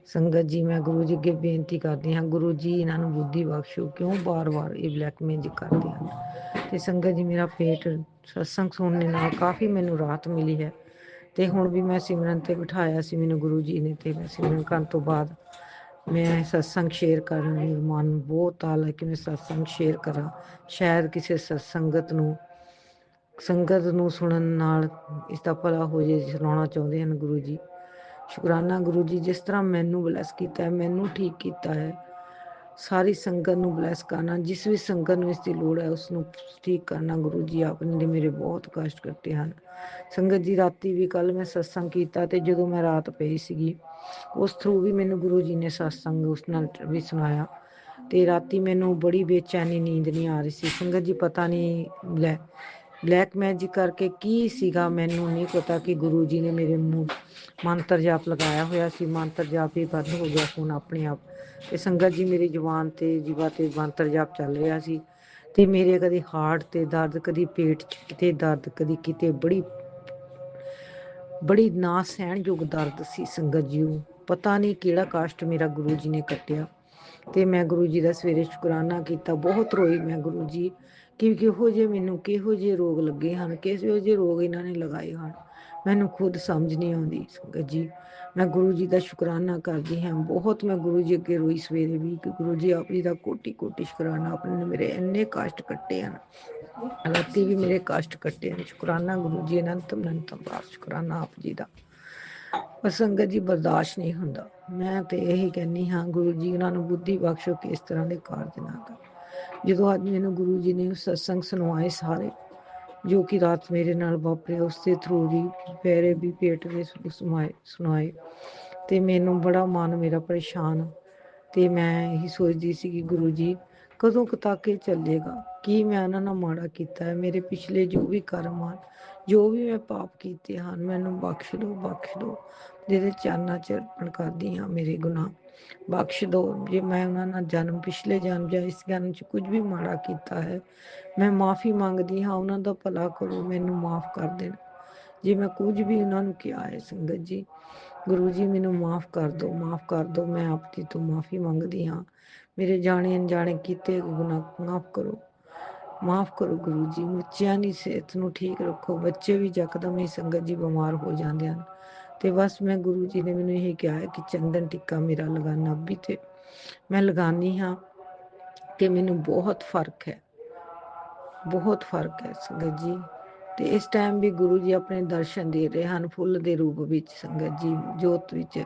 ਸੰਗਤ ਜੀ ਮੈਂ ਗੁਰੂ ਜੀ ਅੱਗੇ ਬੇਨਤੀ ਕਰਦੀ ਹਾਂ, ਗੁਰੂ ਜੀ ਇਹਨਾਂ ਨੂੰ ਬੁੱਧੀ ਬਖਸ਼ੋ, ਕਿਉਂ ਵਾਰ-ਵਾਰ ਇਹ ਬਲੈਕ ਮੈਜਿਕ ਕਰਦੇ ਹਨ। ਤੇ ਸੰਗਤ ਜੀ ਮੇਰਾ ਪੇਟ ਸਤਸੰਗ ਸੁਣਨ ਨਾਲ ਕਾਫੀ ਮੈਨੂੰ ਰਾਹਤ ਮਿਲੀ ਹੈ। ਤੇ ਹੁਣ ਵੀ ਮੈਂ ਸਿਮਰਨ ਤੇ ਬਿਠਾਇਆ ਸੀ ਮੈਨੂੰ ਗੁਰੂ ਜੀ ਨੇ, ਤੇ ਮੈਂ ਸਿਮਰਨ ਕਰਨ ਤੋਂ ਬਾਅਦ ਮੈਂ ਸਤਸੰਗ ਸ਼ੇਅਰ ਕਰਨ ਨੂੰ ਮਨ ਬਹੁਤ ਤਾਲ ਹੈ ਕਿ ਮੈਂ ਸਤਸੰਗ ਸ਼ੇਅਰ ਕਰਾਂ। ਸ਼ਾਇਦ ਕਿਸੇ ਸੰਗਤ ਨੂੰ ਸੁਣਨ ਨਾਲ ਇਸ ਦਾ ਭਲਾ ਹੋ ਜੇ, ਸੁਣਾਉਣਾ ਚਾਹੁੰਦੇ ਹਨ ਗੁਰੂ ਜੀ। ਸ਼ੁਕਰਾਨਾ ਗੁਰੂ ਜੀ, ਜਿਸ ਤਰ੍ਹਾਂ ਮੈਨੂੰ ਬਲੈਸ ਕੀਤਾ ਹੈ, ਮੈਨੂੰ ਠੀਕ ਕੀਤਾ ਹੈ, ਸਾਰੀ ਸੰਗਤ ਨੂੰ ਬਲੈਸ ਕਰਨਾ। ਜਿਸ ਵੀ ਸੰਗਤ ਨੂੰ ਇਸ ਦੀ ਲੋੜ ਹੈ ਉਸ ਨੂੰ ਠੀਕ ਕਰਨਾ। ਗੁਰੂ ਜੀ ਆਪਣੇ ਨੇ ਮੇਰੇ ਬਹੁਤ ਕਸ਼ਟ ਕੱਟੇ ਹਨ। ਸੰਗਤ ਜੀ ਰਾਤੀ ਵੀ ਕੱਲ ਮੈਂ ਸਤਸੰਗ ਕੀਤਾ, ਤੇ ਜਦੋਂ ਮੈਂ ਰਾਤ ਪਈ ਸੀਗੀ ਉਸ ਥਰੂ ਵੀ ਮੈਨੂੰ ਗੁਰੂ ਜੀ ਨੇ ਸਤਸੰਗ ਉਸ ਨਾਲ ਵੀ ਸੁਣਾਇਆ। ਤੇ ਰਾਤੀ ਮੈਨੂੰ ਬੜੀ ਬੇਚੈਨੀ, ਨੀਂਦ ਨਹੀਂ ਆ ਰਹੀ ਸੀ। ਸੰਗਤ ਜੀ ਪਤਾ ਨਹੀਂ ਬਲੈਕ ਮੈਜਿਕ ਕਰਕੇ ਕੀ ਸੀਗਾ, ਮੈਨੂੰ ਨਹੀਂ ਪਤਾ ਕਿ ਗੁਰੂ ਜੀ ਨੇ ਮੇਰੇ ਮੂੰਹ ਮੰਤਰ ਜਾਪ ਲਗਾਇਆ ਹੋਇਆ ਸੀ। ਮੰਤਰ ਜਾਪ ਹੀ ਬੰਦ ਹੋ ਗਿਆ ਫੋਨ ਆਪਣੇ ਆਪ। ਤੇ ਸੰਗਤ ਜੀ ਮੇਰੀ ਜ਼ੁਬਾਨ ਤੇ ਜੀਵਾ ਤੇ ਮੰਤਰ ਜਾਪ ਚੱਲ ਰਿਹਾ ਸੀ। ਤੇ ਮੇਰੇ ਕਦੇ ਹਾਰਟ ਤੇ ਦਰਦ, ਕਦੀ ਪੇਟ 'ਚ ਕਿਤੇ ਦਰਦ, ਕਦੀ ਕਿਤੇ ਬੜੀ ਨਾ ਸਹਿਣਯੋਗ ਦਰਦ ਸੀ। ਸੰਗਤ ਜੀ ਪਤਾ ਨਹੀਂ ਕਿਹੜਾ ਕਸ਼ਟ ਮੇਰਾ ਗੁਰੂ ਜੀ ਨੇ ਕੱਟਿਆ। ਤੇ ਮੈਂ ਗੁਰੂ ਜੀ ਦਾ ਸਵੇਰੇ ਸ਼ੁਕਰਾਨਾ ਕੀਤਾ, ਬਹੁਤ ਰੋਈ ਮੈਂ ਗੁਰੂ ਜੀ ਕਿ ਕਿਹੋ ਜਿਹੇ ਰੋਗ ਲੱਗੇ ਹਨ, ਕਿਹੋ ਜਿਹੇ ਰੋਗ ਇਹਨਾਂ ਨੇ ਲਗਾਏ ਹਨ, ਮੈਨੂੰ ਖੁਦ ਸਮਝ ਨਹੀਂ ਆਉਂਦੀ। ਸੰਗਤ ਜੀ ਮੈਂ ਗੁਰੂ ਜੀ ਦਾ ਸ਼ੁਕਰਾਨਾ ਕਰਦੀ ਹਾਂ ਬਹੁਤ। ਮੈਂ ਗੁਰੂ ਜੀ ਅੱਗੇ ਰੋਈ ਸਵੇਰੇ ਵੀ ਕਿ ਗੁਰੂ ਜੀ ਆਪ ਜੀ ਦਾ ਕੋਟੀ ਸ਼ੁਕਰਾਨਾ, ਆਪਣੇ ਨੇ ਮੇਰੇ ਇੰਨੇ ਕਸ਼ਟ ਕੱਟੇ ਹਨ, ਰਾਤੀ ਵੀ ਮੇਰੇ ਕਸ਼ਟ ਕੱਟੇ ਹਨ। ਸ਼ੁਕਰਾਨਾ ਗੁਰੂ ਜੀ, ਅਨੰਤਮ ਬਾਰ ਸ਼ੁਕਰਾਨਾ ਆਪ ਜੀ ਦਾ। ਪਰ ਸੰਗਤ ਜੀ ਬਰਦਾਸ਼ਤ ਨਹੀਂ ਹੁੰਦਾ। ਮੈਂ ਤੇ ਇਹੀ ਕਹਿੰਦੀ ਹਾਂ ਗੁਰੂ ਜੀ ਉਹਨਾਂ ਨੂੰ ਬੁੱਧੀ ਬਖਸ਼ੋ ਕਿ ਇਸ ਤਰ੍ਹਾਂ ਦੇ ਕਾਰਜ ਨਾ ਕਰ। ਜਦੋਂ ਅੱਜ ਮੈਨੂੰ ਗੁਰੂ ਜੀ ਨੇ ਸਤਸੰਗ ਸੁਣਵਾਏ ਸਾਰੇ, ਜੋ ਕਿ ਰਾਤ ਮੇਰੇ ਨਾਲ ਵਾਪਰੇ, ਉਸ ਦੇ ਥਰੂ ਵੀ ਪੈਰੇ ਵੀ ਪੇਟ ਦੇ ਸੁਣਾਏ। ਤੇ ਮੈਨੂੰ ਬੜਾ ਮਨ ਮੇਰਾ ਪਰੇਸ਼ਾਨ, ਤੇ ਮੈਂ ਇਹੀ ਸੋਚਦੀ ਸੀ ਕਿ ਗੁਰੂ ਜੀ ਕਦੋਂ ਕੁ ਤੱਕ ਇਹ ਚੱਲੇਗਾ। ਕੀ ਮੈਂ ਉਹਨਾਂ ਨਾਲ ਮਾੜਾ ਕੀਤਾ ਹੈ? ਮੇਰੇ ਪਿਛਲੇ ਜੋ ਵੀ ਕਰਮ ਹਨ, ਜੋ ਵੀ ਮੈਂ ਪਾਪ ਕੀਤੇ ਹਨ, ਮੈਨੂੰ ਬਖਸ਼ ਦਿਓ। ਜਿਹਦੇ ਚਰਨਾਂ 'ਚ ਅਰਪਣ ਕਰਦੀ ਹਾਂ ਮੇਰੇ ਗੁਨਾਹ, ਬਖਸ਼ ਦਿਓ। ਜੇ ਮੈਂ ਉਹਨਾਂ ਨਾਲ ਪਿਛਲੇ ਜਨਮ ਜਾਂ ਇਸ ਜਨਮ 'ਚ ਕੁਝ ਵੀ ਮਾੜਾ ਕੀਤਾ ਹੈ, ਮੈਂ ਮਾਫ਼ੀ ਮੰਗਦੀ ਹਾਂ। ਉਹਨਾਂ ਦਾ ਭਲਾ ਕਰੋ, ਮੈਨੂੰ ਮਾਫ਼ ਕਰ ਦੇਣ ਜੇ ਮੈਂ ਕੁਝ ਵੀ ਉਹਨਾਂ ਨੂੰ ਕਿਹਾ ਹੈ। ਸੰਗਤ ਜੀ ਗੁਰੂ ਜੀ ਮੈਨੂੰ ਮਾਫ਼ ਕਰ ਦਿਓ। ਮੈਂ ਆਪ ਜੀ ਤੋਂ ਮਾਫ਼ੀ ਮੰਗਦੀ ਹਾਂ। ਮੇਰੇ ਜਾਣੇ ਅਣਜਾਣੇ ਕੀਤੇ ਗੁਨਾਹ ਮਾਫ਼ ਕਰੋ ਗੁਰੂ ਜੀ। ਬੱਚਿਆਂ ਦੀ ਸਿਹਤ ਨੂੰ ਠੀਕ ਰੱਖੋ, ਬੱਚੇ ਵੀ ਯਕਦਮ ਹੀ ਸੰਗਤ ਜੀ ਬਿਮਾਰ ਹੋ ਜਾਂਦੇ ਹਨ। ਤੇ ਬਸ ਮੈਂ ਗੁਰੂ ਜੀ ਨੇ ਮੈਨੂੰ ਇਹ ਕਿਹਾ ਹੈ ਕਿ ਚੰਦਨ ਟਿੱਕਾ ਮੇਰਾ ਲਗਾਨਾ ਵੀ, ਤੇ ਮੈਂ ਲਗਾਨੀ ਹਾਂ ਕਿ ਮੈਨੂੰ ਬਹੁਤ ਫਰਕ ਹੈ ਸੰਗਤ ਜੀ। ਤੇ ਇਸ ਟਾਈਮ ਵੀ ਗੁਰੂ ਜੀ ਆਪਣੇ ਦਰਸ਼ਨ ਦੇ ਰਹੇ ਹਨ ਫੁੱਲ ਦੇ ਰੂਪ ਵਿੱਚ। ਸੰਗਤ ਜੀ ਜੋਤ ਵਿੱਚ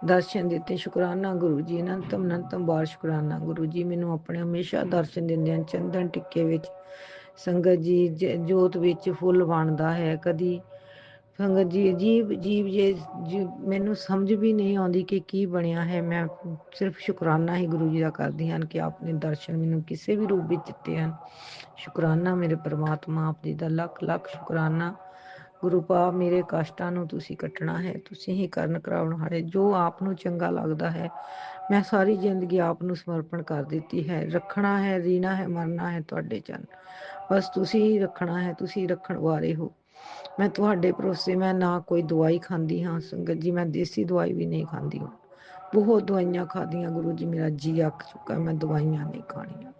ਦਰਸ਼ਨ ਦਿੱਤੇ। ਸ਼ੁਕਰਾਨਾ ਗੁਰੂ ਜੀ, ਅਨੰਤਮ ਬਾਰ ਸ਼ੁਕਰਾਨਾ ਗੁਰੂ ਜੀ, ਮੈਨੂੰ ਆਪਣੇ ਹਮੇਸ਼ਾ ਦਰਸ਼ਨ ਦਿੰਦੇ ਹਨ ਚੰਦਨ ਟਿੱਕੇ ਵਿੱਚ। ਸੰਗਤ ਜੀ ਜੋਤ ਵਿੱਚ ਫੁੱਲ ਬਣਦਾ ਹੈ ਕਦੀ। ਸੰਗਤ ਜੀ ਅਜੀਬ ਜੇ ਮੈਨੂੰ ਸਮਝ ਵੀ ਨਹੀਂ ਆਉਂਦੀ ਕਿ ਕੀ ਬਣਿਆ ਹੈ। ਮੈਂ ਸਿਰਫ ਸ਼ੁਕਰਾਨਾ ਹੀ ਗੁਰੂ ਜੀ ਦਾ ਕਰਦੀ ਹਨ ਕਿ ਆਪ ਨੇ ਦਰਸ਼ਨ ਮੈਨੂੰ ਕਿਸੇ ਵੀ ਰੂਪ ਵਿੱਚ ਦਿੱਤੇ ਹਨ। ਸ਼ੁਕਰਾਨਾ ਮੇਰੇ ਪਰਮਾਤਮਾ ਆਪ ਜੀ ਦਾ, ਲੱਖ ਸ਼ੁਕਰਾਨਾ। ਗੁਰੂ ਪਾਪ ਮੇਰੇ ਕਸ਼ਟਾਂ ਨੂੰ ਤੁਸੀਂ ਕੱਟਣਾ ਹੈ, ਤੁਸੀਂ ਹੀ ਕਰਨ ਕਰਾਉਣ ਹਾਰੇ। ਜੋ ਆਪ ਨੂੰ ਚੰਗਾ ਲੱਗਦਾ ਹੈ, ਮੈਂ ਸਾਰੀ ਜ਼ਿੰਦਗੀ ਆਪ ਨੂੰ ਸਮਰਪਣ ਕਰ ਦਿੱਤੀ ਹੈ। ਰੱਖਣਾ ਹੈ, ਜੀਣਾ ਹੈ, ਮਰਨਾ ਹੈ ਤੁਹਾਡੇ ਚਰਨ। ਬਸ ਤੁਸੀਂ ਹੀ ਰੱਖਣਾ ਹੈ, ਤੁਸੀਂ ਰੱਖਣ ਵਾਲੇ ਹੋ। ਮੈਂ ਤੁਹਾਡੇ ਭਰੋਸੇ, ਮੈਂ ਨਾ ਕੋਈ ਦਵਾਈ ਖਾਂਦੀ ਹਾਂ। ਸੰਗਤ ਜੀ ਮੈਂ ਦੇਸੀ ਦਵਾਈ ਵੀ ਨਹੀਂ ਖਾਂਦੀ। ਬਹੁਤ ਦਵਾਈਆਂ ਖਾਧੀਆਂ ਗੁਰੂ ਜੀ, ਮੇਰਾ ਜੀ ਅੱਕ ਚੁੱਕਾ, ਮੈਂ ਦਵਾਈਆਂ ਨਹੀਂ ਖਾਣੀਆਂ।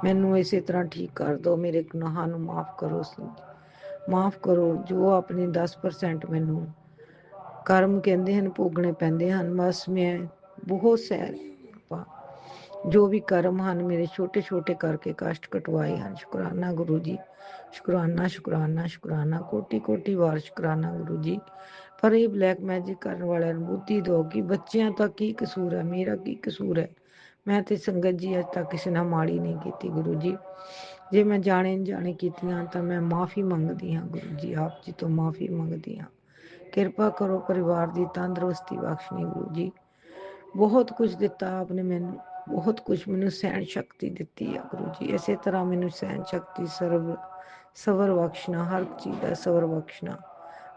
ਮੈਨੂੰ ਇਸੇ ਤਰ੍ਹਾਂ ਠੀਕ ਕਰ ਦਿਓ, ਮੇਰੇ ਗੁਨਾਹਾਂ ਨੂੰ ਮਾਫ਼ ਕਰੋ। ਜੋ ਆਪਣੇ 10% ਮੈਨੂੰ ਕਰਮ ਕਹਿੰਦੇ ਹਨ ਭੋਗਣੇ ਪੈਂਦੇ ਹਨ। ਬਸ ਮੈਂ ਬਹੁਤ ਜੋ ਵੀ ਕਰਮ ਹਨ ਮੇਰੇ ਛੋਟੇ ਕਰਕੇ ਕਸ਼ਟ ਕਟਵਾਏ ਹਨ। ਸ਼ੁਕਰਾਨਾ ਗੁਰੂ ਜੀ, ਸ਼ੁਕਰਾਨਾ ਕੋਟੀ ਵਾਰ ਸ਼ੁਕਰਾਨਾ ਗੁਰੂ ਜੀ। ਪਰ ਇਹ ਬਲੈਕ ਮੈਜਿਕ ਕਰਨ ਵਾਲਿਆਂ ਨੂੰ ਬੁੱਧੀ ਦਿਓ ਕਿ ਬੱਚਿਆਂ ਦਾ ਕੀ ਕਸੂਰ ਹੈ, ਮੇਰਾ ਕੀ ਕਸੂਰ ਹੈ। ਮੈਂ ਤੇ ਸੰਗਤ ਜੀ ਅੱਜ ਤੱਕ ਕਿਸੇ ਨਾਲ ਮਾੜੀ ਨਹੀਂ ਕੀਤੀ ਗੁਰੂ ਜੀ। ਜੇ ਮੈਂ ਜਾਣੇ ਕੀਤੀਆਂ ਤਾਂ ਮੈਂ ਮਾਫ਼ੀ ਮੰਗਦੀ ਹਾਂ ਗੁਰੂ ਜੀ, ਆਪ ਜੀ ਤੋਂ ਮਾਫ਼ੀ ਮੰਗਦੀ ਹਾਂ। ਕਿਰਪਾ ਕਰੋ, ਪਰਿਵਾਰ ਦੀ ਤੰਦਰੁਸਤੀ ਬਖਸ਼ਣੀ ਗੁਰੂ ਜੀ। ਬਹੁਤ ਕੁਝ ਦਿੱਤਾ ਆਪਨੇ ਮੈਨੂੰ, ਬਹੁਤ ਕੁਝ ਮੈਨੂੰ ਸਹਿਣ ਸ਼ਕਤੀ ਦਿੱਤੀ ਹੈ ਗੁਰੂ ਜੀ। ਇਸੇ ਤਰ੍ਹਾਂ ਮੈਨੂੰ ਸਹਿਣ ਸ਼ਕਤੀ, ਸਬਰ ਬਖਸ਼ਣਾ, ਹਰ ਚੀਜ਼ ਦਾ ਸਬਰ ਬਖਸ਼ਣਾ।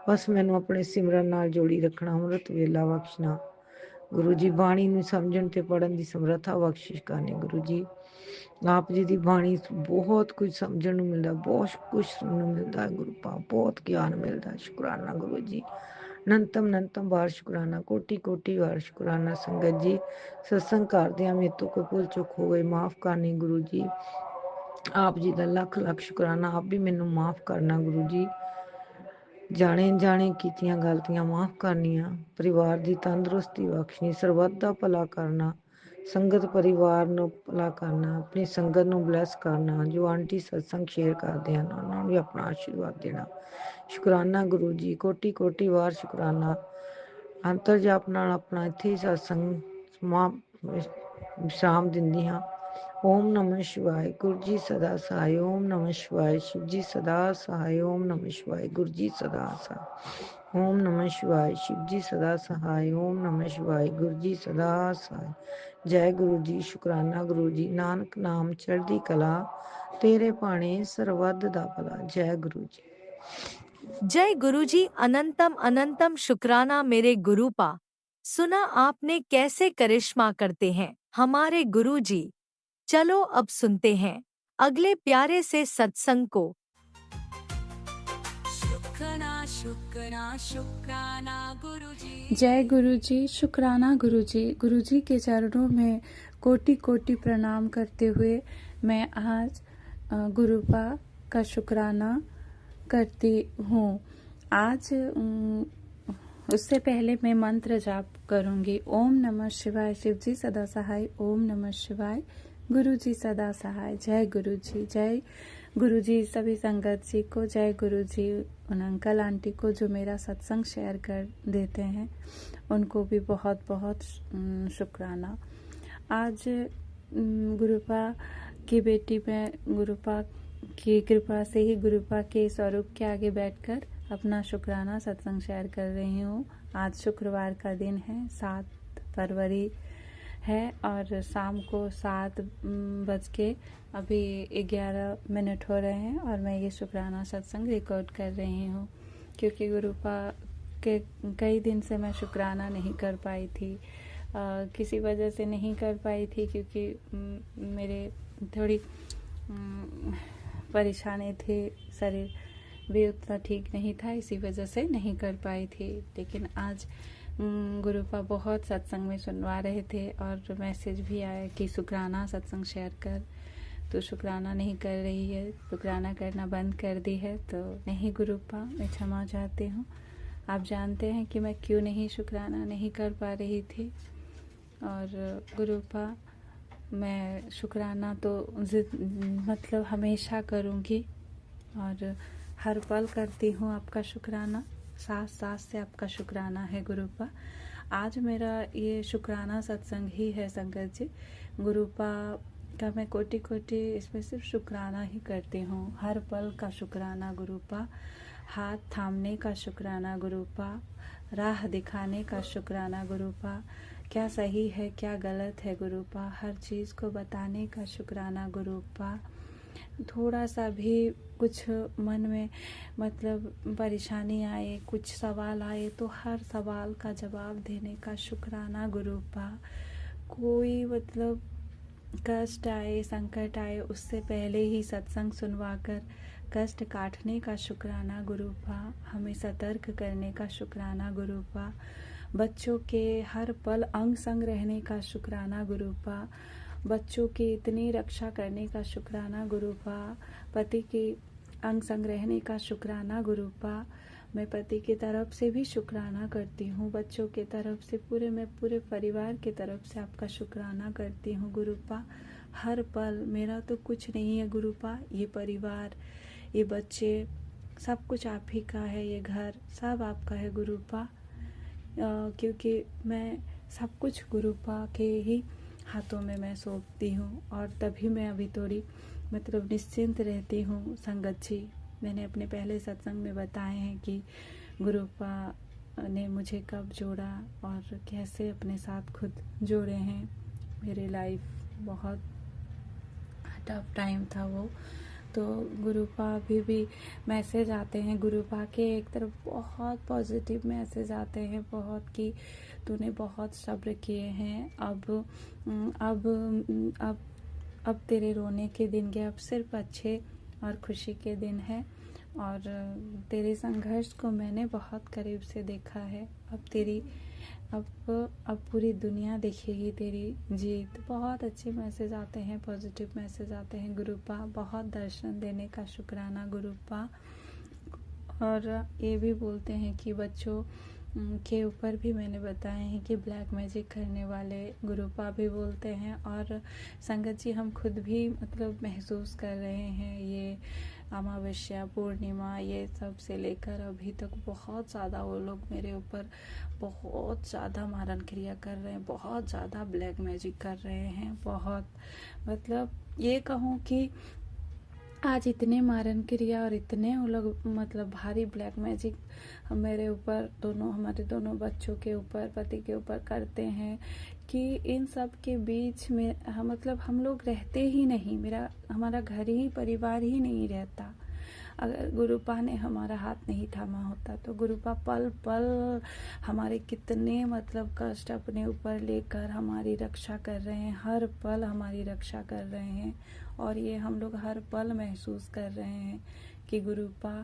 ਬਸ ਮੈਨੂੰ ਆਪਣੇ ਸਿਮਰਨ ਨਾਲ ਜੋੜੀ ਰੱਖਣਾ, ਅੰਮ੍ਰਿਤ ਵੇਲਾ ਬਖਸ਼ਣਾ ਗੁਰੂ ਜੀ। ਬਾਣੀ ਨੂੰ ਸਮਝਣ ਤੇ ਪੜ੍ਹਨ ਦੀ ਸਮਰੱਥਾ ਬਖਸ਼ਿਸ਼ ਕਰਨੀ ਗੁਰੂ ਜੀ। ਆਪ ਜੀ ਦੀ ਬਾਣੀ ਬਹੁਤ ਕੁਝ ਸਮਝਣ ਨੂੰ ਮਿਲਦਾ, ਬਹੁਤ ਕੁਝ ਸੁਣਨ ਨੂੰ ਮਿਲਦਾ ਗੁਰੂ ਪਾਪ, ਬਹੁਤ ਗਿਆਨ ਮਿਲਦਾ। ਸ਼ੁਕਰਾਨਾ ਗੁਰੂ ਜੀ, ਅਨੰਤਮ ਵਾਰ ਸ਼ੁਕਰਾਨਾ, ਕੋਟੀ ਵਾਰ ਸ਼ੁਕਰਾਨਾ। ਸੰਗਤ ਜੀ, ਸਤਸੰਗ ਕਰਦਿਆਂ ਮੇਰੇ ਤੋਂ ਕੋਈ ਭੁੱਲ ਚੁੱਕ ਹੋ ਗਈ, ਮਾਫ ਕਰਨੀ ਗੁਰੂ ਜੀ। ਆਪ ਜੀ ਦਾ ਲੱਖ ਸ਼ੁਕਰਾਨਾ, ਆਪ ਵੀ ਮੈਨੂੰ ਮਾਫ ਕਰਨਾ ਗੁਰੂ ਜੀ। ਜਾਣੇ ਕੀਤੀਆਂ ਗਲਤੀਆਂ ਮਾਫ ਕਰਨੀਆਂ, ਪਰਿਵਾਰ ਦੀ ਤੰਦਰੁਸਤੀ ਬਖਸ਼ਣੀ, ਸਰਬੱਤ ਦਾ ਭਲਾ ਕਰਨਾ, ਸੰਗਤ ਪਰਿਵਾਰ ਨੂੰ ਭਲਾ ਕਰਨਾ, ਆਪਣੀ ਸੰਗਤ ਨੂੰ ਬਲੈਸ ਕਰਨਾ। ਜੋ ਆਂਟੀ ਸਤਸੰਗ ਸ਼ੇਅਰ ਕਰਦੇ ਹਨ ਉਹਨਾਂ ਨੂੰ ਵੀ ਆਪਣਾ ਆਸ਼ੀਰਵਾਦ ਦੇਣਾ। ਸ਼ੁਕਰਾਨਾ ਗੁਰੂ ਜੀ, ਕੋਟੀ ਵਾਰ ਸ਼ੁਕਰਾਨਾ। ਅੰਤਰ ਜਾਪ ਨਾਲ ਆਪਣਾ ਇੱਥੇ ਹੀ ਸਤਸੰਗ ਵਿਸ਼ਰਾਮ ਦਿੰਦੀ ਹਾਂ। ਓਮ ਨਮः शिवाय, गुरु जी सदा सहाय। ओम नमः शिवाय, शिव जी सदा सहाय। ओम नमः शिवाय, गुरु जी सदा सहाय। ओम नमः शिवाय, शिव जी सदा सहाय। ओम नमः शिवाय, गुरु जी सदा सहाय। जय गुरु जी, शुकराना गुरु जी। नानक नाम चढ़दी कला, तेरे पाने सरबत दा भला। जय गुरु जी। जय गुरुजी। अनंतम शुक्राना मेरे गुरुपा। सुना आपने कैसे करिश्मा करते हैं हमारे गुरुजी। चलो अब सुनते हैं अगले प्यारे से सत्संग को। शुक्राना गुरुजी। जय गुरुजी, शुक्राना गुरुजी। गुरुजी के चरणों में कोटि कोटि प्रणाम करते हुए मैं आज गुरुपा का शुक्राना करती हूँ। आज उससे पहले मैं मंत्र जाप करूँगी। ओम नमः शिवाय, शिव जी सदा सहाय। ओम नमः शिवाय, गुरु जी सदा सहाय। जय गुरु जी। जय गुरु जी सभी संगत जी को। जय गुरु जी उन अंकल आंटी को जो मेरा सत्संग शेयर कर देते हैं, उनको भी बहुत बहुत शुक्राना। आज गुरुपा की बेटी मैं गुरुपा की कृपा से ही गुरुपा के स्वरूप के आगे बैठकर अपना शुक्राना सत्संग शेयर कर रही हूँ। आज शुक्रवार का दिन है, 7 फरवरी है और शाम को 7 बज के अभी 11 मिनट हो रहे हैं और मैं ये शुक्राना सत्संग रिकॉर्ड कर रही हूँ, क्योंकि गुरुपा के कई दिन से मैं शुक्राना नहीं कर पाई थी। किसी वजह से नहीं कर पाई थी, क्योंकि मेरे थोड़ी परेशानी थी, शरीर भी उतना ठीक नहीं था, इसी वजह से नहीं कर पाई थी। लेकिन आज गुरुपा बहुत सत्संग में सुनवा रहे थे और मैसेज भी आया कि शुक्राना सत्संग शेयर कर, तो शुक्राना नहीं कर रही है, शुक्राना करना बंद कर दी है। तो नहीं गुरुपा, मैं क्षमा चाहती हूँ। आप जानते हैं कि मैं क्यों नहीं शुक्राना नहीं कर पा रही थी। और गुरुपा, मैं शुक्राना तो मतलब हमेशा करूँगी और हर पल करती हूँ आपका शुक्राना। सांस से आपका शुक्राना है गुरुपा। आज मेरा ये शुक्राना सत्संग ही है संगत जी। गुरुपा का मैं कोटि कोटि इसमें सिर्फ शुक्राना ही करती हूँ। हर पल का शुक्राना गुरुपा, हाथ थामने का शुक्राना गुरुपा, राह दिखाने का शुक्राना गुरुपा, क्या सही है क्या गलत है गुरुपा, हर चीज़ को बताने का शुक्राना गुरुपा। थोड़ा सा भी कुछ मन में मतलब परेशानी आए, कुछ सवाल आए, तो हर सवाल का जवाब देने का शुक्राना गुरुपा। कोई मतलब कष्ट आए, संकट आए, उससे पहले ही सत्संग सुनवाकर कष्ट काटने का शुक्राना गुरुपा, हमें सतर्क करने का शुक्राना गुरुपा, बच्चों के हर पल अंग संग रहने का शुक्राना गुरुपा, बच्चों की इतनी रक्षा करने का शुक्राना गुरुपा, पति की अंग संग रहने का शुक्राना गुरुपा। मैं पति की तरफ से भी शुक्राना करती हूँ, बच्चों के तरफ से मैं पूरे परिवार के तरफ से आपका शुक्राना करती हूँ गुरुपा। हर पल मेरा तो कुछ नहीं है गुरुपा, ये परिवार, ये बच्चे, सब कुछ आप ही का है, ये घर सब आपका है गुरुपा। क्योंकि मैं सब कुछ गुरुपा के ही हाथों में मैं सौंपती हूँ और तभी मैं अभी थोड़ी मतलब निश्चिंत रहती हूँ संगत जी। मैंने अपने पहले सत्संग में बताए हैं कि गुरुपा ने मुझे कब जोड़ा और कैसे अपने साथ खुद जोड़े हैं। मेरी लाइफ बहुत टफ टाइम था वो, तो गुरुपा अभी भी मैसेज आते हैं गुरुपा के एक तरफ बहुत पॉजिटिव मैसेज आते हैं, बहुत कि तूने बहुत सब्र किए हैं, अब तेरे रोने के दिन गए, अब सिर्फ अच्छे और खुशी के दिन है। और तेरे संघर्ष को मैंने बहुत करीब से देखा है। अब पूरी दुनिया देखेगी तेरी जीत। बहुत अच्छे मैसेज आते हैं, पॉजिटिव मैसेज आते हैं गुरुपा। बहुत दर्शन देने का शुक्राना गुरुपा। और ये भी बोलते हैं कि बच्चों के ऊपर भी मैंने बताए हैं कि ब्लैक मैजिक करने वाले गुरुपा भी बोलते हैं। और संगत जी हम खुद भी मतलब महसूस कर रहे हैं, ये अमावस्या पूर्णिमा ये सब से लेकर अभी तक बहुत ज़्यादा वो लोग मेरे ऊपर बहुत ज़्यादा मारन क्रिया कर रहे हैं, बहुत ज़्यादा ब्लैक मैजिक कर रहे हैं। बहुत मतलब ये कहूँ कि आज इतने मारन क्रिया और इतने वो लोग मतलब भारी ब्लैक मैजिक मेरे ऊपर, हमारे दोनों बच्चों के ऊपर, पति के ऊपर करते हैं कि इन सब के बीच में मतलब हम लोग रहते ही नहीं। हमारा घर ही, परिवार ही नहीं रहता। अगर गुरुपा ने हमारा हाथ नहीं थामा होता तो गुरुपा पल पल हमारे कितने मतलब कष्ट अपने ऊपर लेकर हमारी रक्षा कर रहे हैं, हर पल हमारी रक्षा कर रहे हैं। और ये हम लोग हर पल महसूस कर रहे हैं कि गुरुपा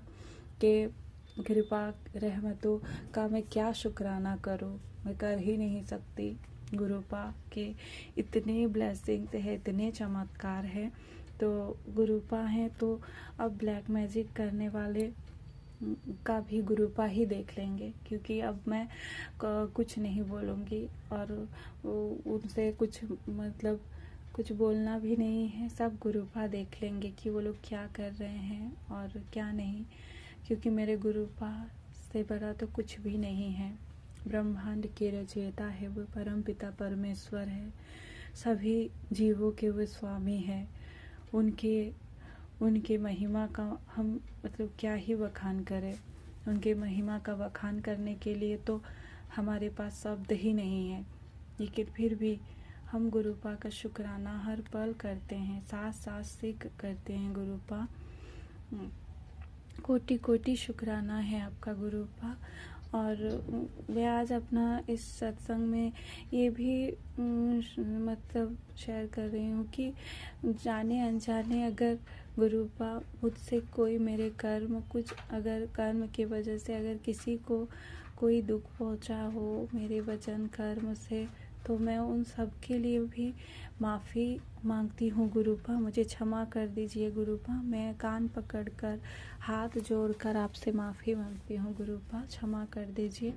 के कृपा रहमतों का मैं क्या शुक्राना करूं, मैं कर ही नहीं सकती। गुरुपा के इतने ब्लेसिंग्स है, इतने चमत्कार है। तो गुरुपा हैं तो अब ब्लैक मैजिक करने वाले का भी गुरुपा ही देख लेंगे, क्योंकि अब मैं कुछ नहीं बोलूँगी और उनसे कुछ बोलना भी नहीं है। सब गुरुपा देख लेंगे कि वो लोग क्या कर रहे हैं और क्या नहीं, क्योंकि मेरे गुरुपा से बड़ा तो कुछ भी नहीं है। ब्रह्मांड के रचयिता है वो, परम पिता परमेश्वर है, सभी जीवों के वो स्वामी है। उनके महिमा का हम मतलब क्या ही बखान करें। उनके महिमा का बखान करने के लिए तो हमारे पास शब्द ही नहीं है, लेकिन फिर भी हम गुरुपा का शुक्राना हर पल करते हैं, सांस से करते हैं। गुरुपा कोटि कोटि शुक्राना है आपका गुरुपा। और मैं आज अपना इस सत्संग में ये भी मतलब शेयर कर रही हूँ कि जाने अनजाने अगर गुरुपा मुझसे कोई मेरे अगर कर्म की वजह से अगर किसी को कोई दुख पहुँचा हो मेरे वचन कर्म से, तो मैं उन सब के लिए भी माफ़ी मांगती हूँ गुरुपा। मुझे क्षमा कर दीजिए गुरुपा। मैं कान पकड़कर हाथ जोड़कर आपसे माफ़ी मांगती हूँ गुरुपा, क्षमा कर दीजिए।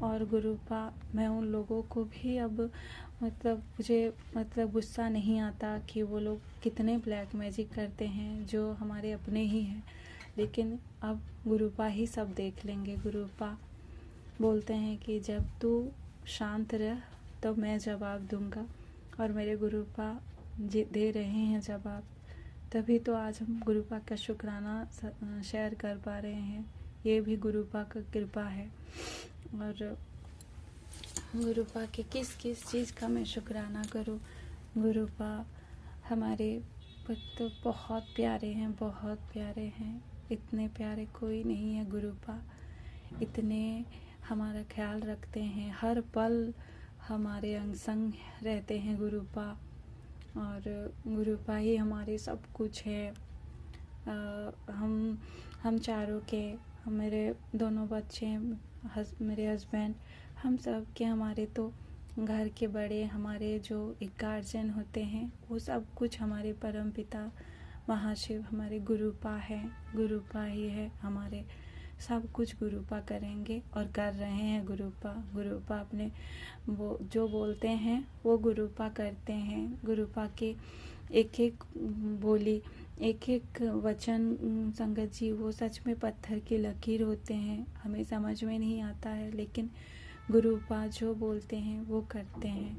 और गुरुपा मैं उन लोगों को भी अब मुझे गुस्सा नहीं आता कि वो लोग कितने ब्लैक मैजिक करते हैं जो हमारे अपने ही हैं, लेकिन अब गुरुपा ही सब देख लेंगे। गुरुपा बोलते हैं कि जब तू शांत रह तो मैं जवाब दूंगा, और मेरे गुरुपा दे रहे हैं जवाब। तभी तो आज हम गुरुपा का शुक्राना शेयर कर पा रहे हैं। ये भी गुरुपा का कृपा है। और गुरुपा के किस किस चीज़ का मैं शुक्राना करूं। गुरुपा हमारे तो बहुत प्यारे हैं, बहुत प्यारे हैं। इतने प्यारे कोई नहीं है गुरुपा। इतने हमारा ख्याल रखते हैं, हर पल हमारे अंग संग रहते हैं गुरुपा। और गुरुपा ही हमारे सब कुछ है। हम चारों के, मेरे दोनों बच्चे, मेरे हस्बैंड, हम सब के, हमारे तो घर के बड़े, हमारे जो एक गार्जियन होते हैं, वो सब कुछ हमारे परम पिता महाशिव हमारे गुरुपा है। गुरुपा ही है हमारे, सब कुछ गुरुपा करेंगे और कर रहे हैं। गुरुपा अपने वो जो बोलते हैं वो गुरुपा करते हैं। गुरुपा के एक एक बोली, एक एक वचन संगत जी वो सच में पत्थर की लकीर होते हैं। हमें समझ में नहीं आता है, लेकिन गुरुपा जो बोलते हैं वो करते हैं।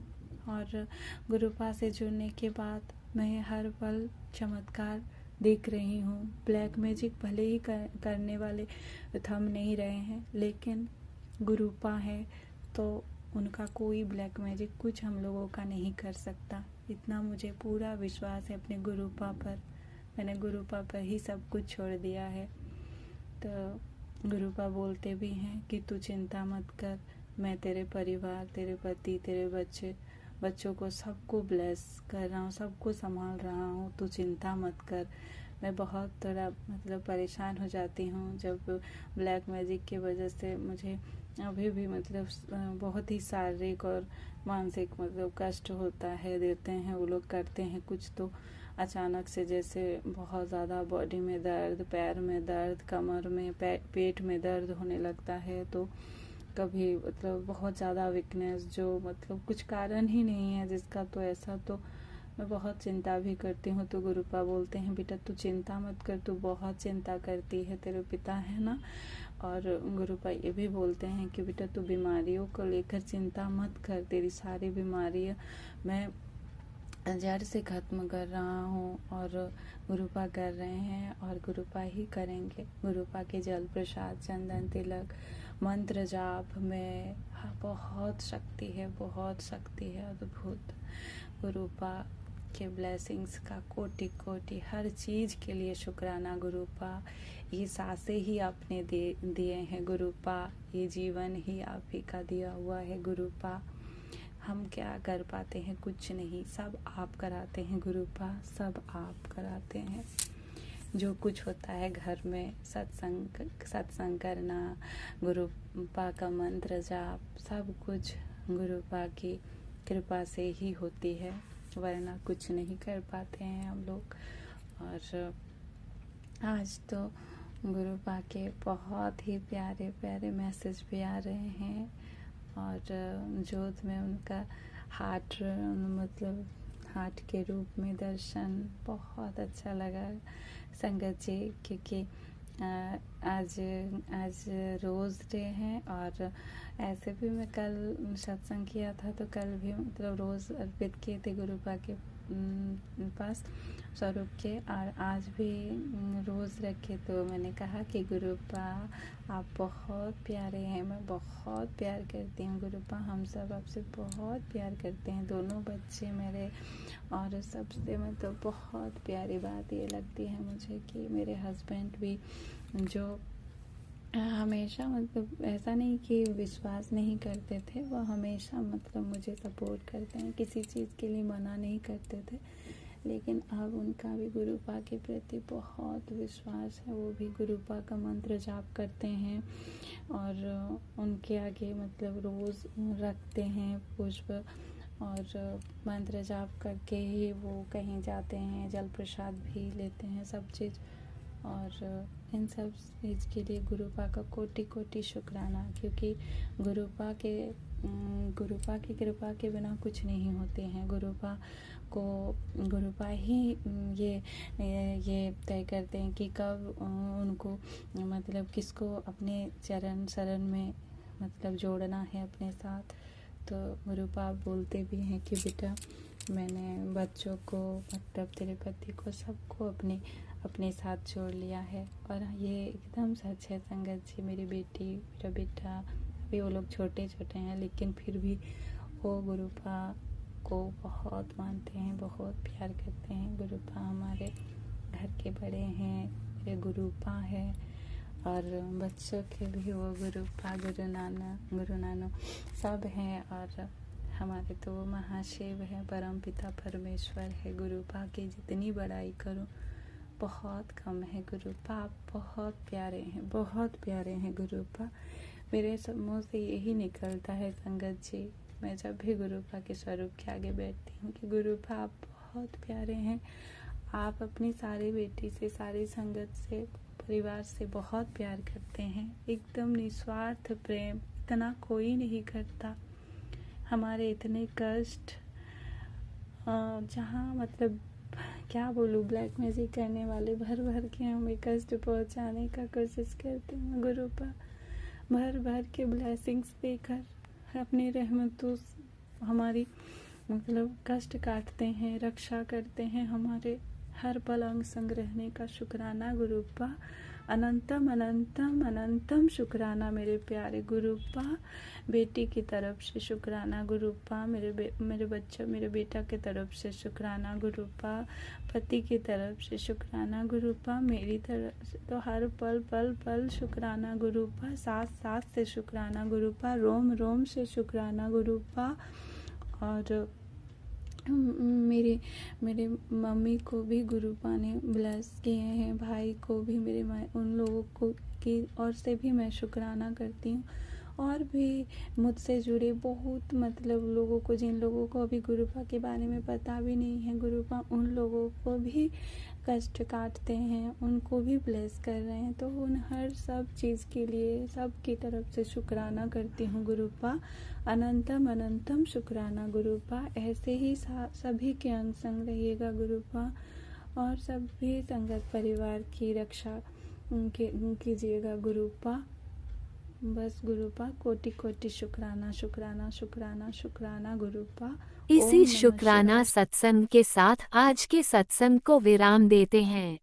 और गुरुपा से जुड़ने के बाद मैं हर पल चमत्कार देख रही हूँ। ब्लैक मैजिक भले ही करने वाले थम नहीं रहे हैं, लेकिन गुरुपा है तो उनका कोई ब्लैक मैजिक कुछ हम लोगों का नहीं कर सकता। इतना मुझे पूरा विश्वास है अपने गुरुपा पर। मैंने गुरुपा पर ही सब कुछ छोड़ दिया है। तो गुरुपा बोलते भी हैं कि तू चिंता मत कर, मैं तेरे परिवार, तेरे पति, तेरे बच्चों को सबको ब्लेस कर रहा हूँ, सबको संभाल रहा हूँ, तू चिंता मत कर। मैं बहुत थोड़ा मतलब परेशान हो जाती हूँ जब ब्लैक मैजिक की वजह से मुझे अभी भी मतलब बहुत ही शारीरिक और मानसिक मतलब कष्ट होता है, देते हैं वो लोग, करते हैं कुछ तो अचानक से जैसे बहुत ज़्यादा बॉडी में दर्द, पैर में दर्द, कमर में, पेट में दर्द होने लगता है। तो कभी मतलब बहुत ज़्यादा वीकनेस जो मतलब कुछ कारण ही नहीं है जिसका, तो ऐसा तो मैं बहुत चिंता भी करती हूँ। तो गुरुपा बोलते हैं बेटा तू चिंता मत कर, तू बहुत चिंता करती है, तेरे पिता है ना। और गुरुपा ये भी बोलते हैं कि बेटा तू बीमारियों को लेकर चिंता मत कर, तेरी सारी बीमारियाँ मैं जड़ से ख़त्म कर रहा हूँ और गुरुपा कर रहे हैं और गुरुपा ही करेंगे। गुरुपा के जल प्रसाद, चंदन तिलक, मंत्र जाप में बहुत शक्ति है, बहुत शक्ति है अद्भुत। गुरुपा के ब्लेसिंग्स का कोटि कोटि, हर चीज़ के लिए शुक्राना गुरुपा। ये सांसें ही आपने दिए हैं गुरुपा, ये जीवन ही आप ही का दिया हुआ है गुरुपा। हम क्या कर पाते हैं, कुछ नहीं, सब आप कराते हैं गुरुपा, सब आप कराते हैं। जो कुछ होता है घर में, सत्संग करना, गुरुपा का मंत्र जाप, सब कुछ गुरुपा की कृपा से ही होती है, वरना कुछ नहीं कर पाते हैं हम लोग। और आज तो गुरुपा के बहुत ही प्यारे प्यारे मैसेज भी आ रहे हैं और जोत में उनका हार्ट मतलब हार्ट के रूप में दर्शन बहुत अच्छा लगा संगत जी, क्योंकि आज रोज़ डे है और ऐसे भी मैं कल सत्संग किया था तो कल भी मतलब रोज़ अर्पित किए थे गुरुपा के पास स्वरूप के, और आज भी रोज़ रखे। तो मैंने कहा कि गुरुपा आप बहुत प्यारे हैं, मैं बहुत प्यार करती हूँ गुरुपा, हम सब आपसे बहुत प्यार करते हैं, दोनों बच्चे मेरे। और सबसे मतलब बहुत प्यारी बात ये लगती है मुझे कि मेरे हस्बैंड भी जो हमेशा मतलब ऐसा नहीं कि विश्वास नहीं करते थे, वह हमेशा मतलब मुझे सपोर्ट करते हैं, किसी चीज़ के लिए मना नहीं करते थे। लेकिन अब उनका भी गुरुपा के प्रति बहुत विश्वास है, वो भी गुरुपा का मंत्र जाप करते हैं और उनके आगे मतलब रोज़ रखते हैं पुष्प और मंत्र जाप करके ही वो कहीं जाते हैं, जल प्रसाद भी लेते हैं, सब चीज़। और इन सब चीज़ के लिए गुरुपा का कोटि कोटि शुक्राना, क्योंकि गुरुपा की कृपा के बिना कुछ नहीं होते हैं। गुरुपा ही ये तय करते हैं कि कब उनको मतलब किसको अपने चरण शरण में मतलब जोड़ना है अपने साथ। तो गुरुपा बोलते भी हैं कि बेटा मैंने बच्चों को मतलब तेरे पति को सबको अपने साथ जोड़ लिया है। और ये एकदम सच है संगत जी। मेरी बेटी, मेरा बेटा, अभी वो लोग छोटे छोटे हैं लेकिन फिर भी वो गुरुपा को बहुत मानते हैं, बहुत प्यार करते हैं। गुरुपा हमारे घर के बड़े हैं, मेरे गुरुपा है। और बच्चों के भी वो गुरुपा, गुरु नानक सब हैं। और हमारे तो वो महाशिव है, परम पिता परमेश्वर है। गुरुपा की जितनी बड़ाई करूं बहुत कम है। गुरुपा आप बहुत प्यारे हैं, बहुत प्यारे हैं गुरुपा। मेरे सब मुँह से यही निकलता है संगत जी, मैं जब भी गुरुपा के स्वरूप के आगे बैठती हूँ कि गुरुपा आप बहुत प्यारे हैं। आप अपनी सारी बेटी से, सारी संगत से, परिवार से बहुत प्यार करते हैं, एकदम निस्वार्थ प्रेम, इतना कोई नहीं करता। हमारे इतने कष्ट जहाँ मतलब क्या बोलूँ, ब्लैक मैजिक करने वाले भर भर के हमें कष्ट पहुँचाने का कोशिश करते हैं। गुरुपा भर भर के ब्लेसिंग्स देकर अपनी रहमतों हमारी मतलब कष्ट काटते हैं, रक्षा करते हैं, हमारे हर पल अंग संग रहने का शुक्राना गुरुपा। अनंतम अनंतम अनंतम शुक्राना मेरे प्यारे गुरुपा। बेटी की तरफ से शुक्राना गुरुपा, मेरे बच्चा, मेरे बेटा की तरफ से शुक्राना गुरुपा, पति की तरफ से शुक्राना गुरुपा, मेरी तरफ से तो हर पल पल पल शुक्राना गुरुपा, सांस सांस से शुक्राना गुरुपा, रोम रोम से शुक्राना गुरुपा। और मेरे मेरे मम्मी को भी गुरुपा ने ब्लेस किए हैं, भाई को भी, उन लोगों को की और से भी मैं शुक्राना करती हूँ। और भी मुझसे जुड़े बहुत मतलब लोगों को, जिन लोगों को अभी गुरुपा के बारे में पता भी नहीं है, गुरुपा उन लोगों को भी कष्ट काटते हैं, उनको भी ब्लेस कर रहे हैं। तो उन हर सब चीज़ के लिए सबकी तरफ से शुक्राना करती हूँ गुरुपा। अनंतम अनंतम शुक्राना गुरुपा। ऐसे ही सभी के अंग संग रहिएगा गुरुपा, और सभी संगत परिवार की रक्षा कीजिएगा गुरुपा। बस गुरुपा कोटि कोटि शुक्राना शुक्राना शुक्राना शुक्राना गुरुपा। ओम इसी नमः शुक्राना शिवाय। सत्संग के साथ आज के सत्संग को विराम देते हैं।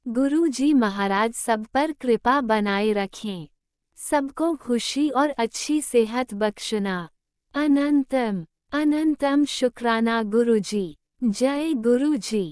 गुरु जी महाराज सब पर कृपा बनाए रखें, सबको खुशी और अच्छी सेहत बख्शना। अनंतम अनंतम शुक्राना गुरु जी। जय गुरु जी।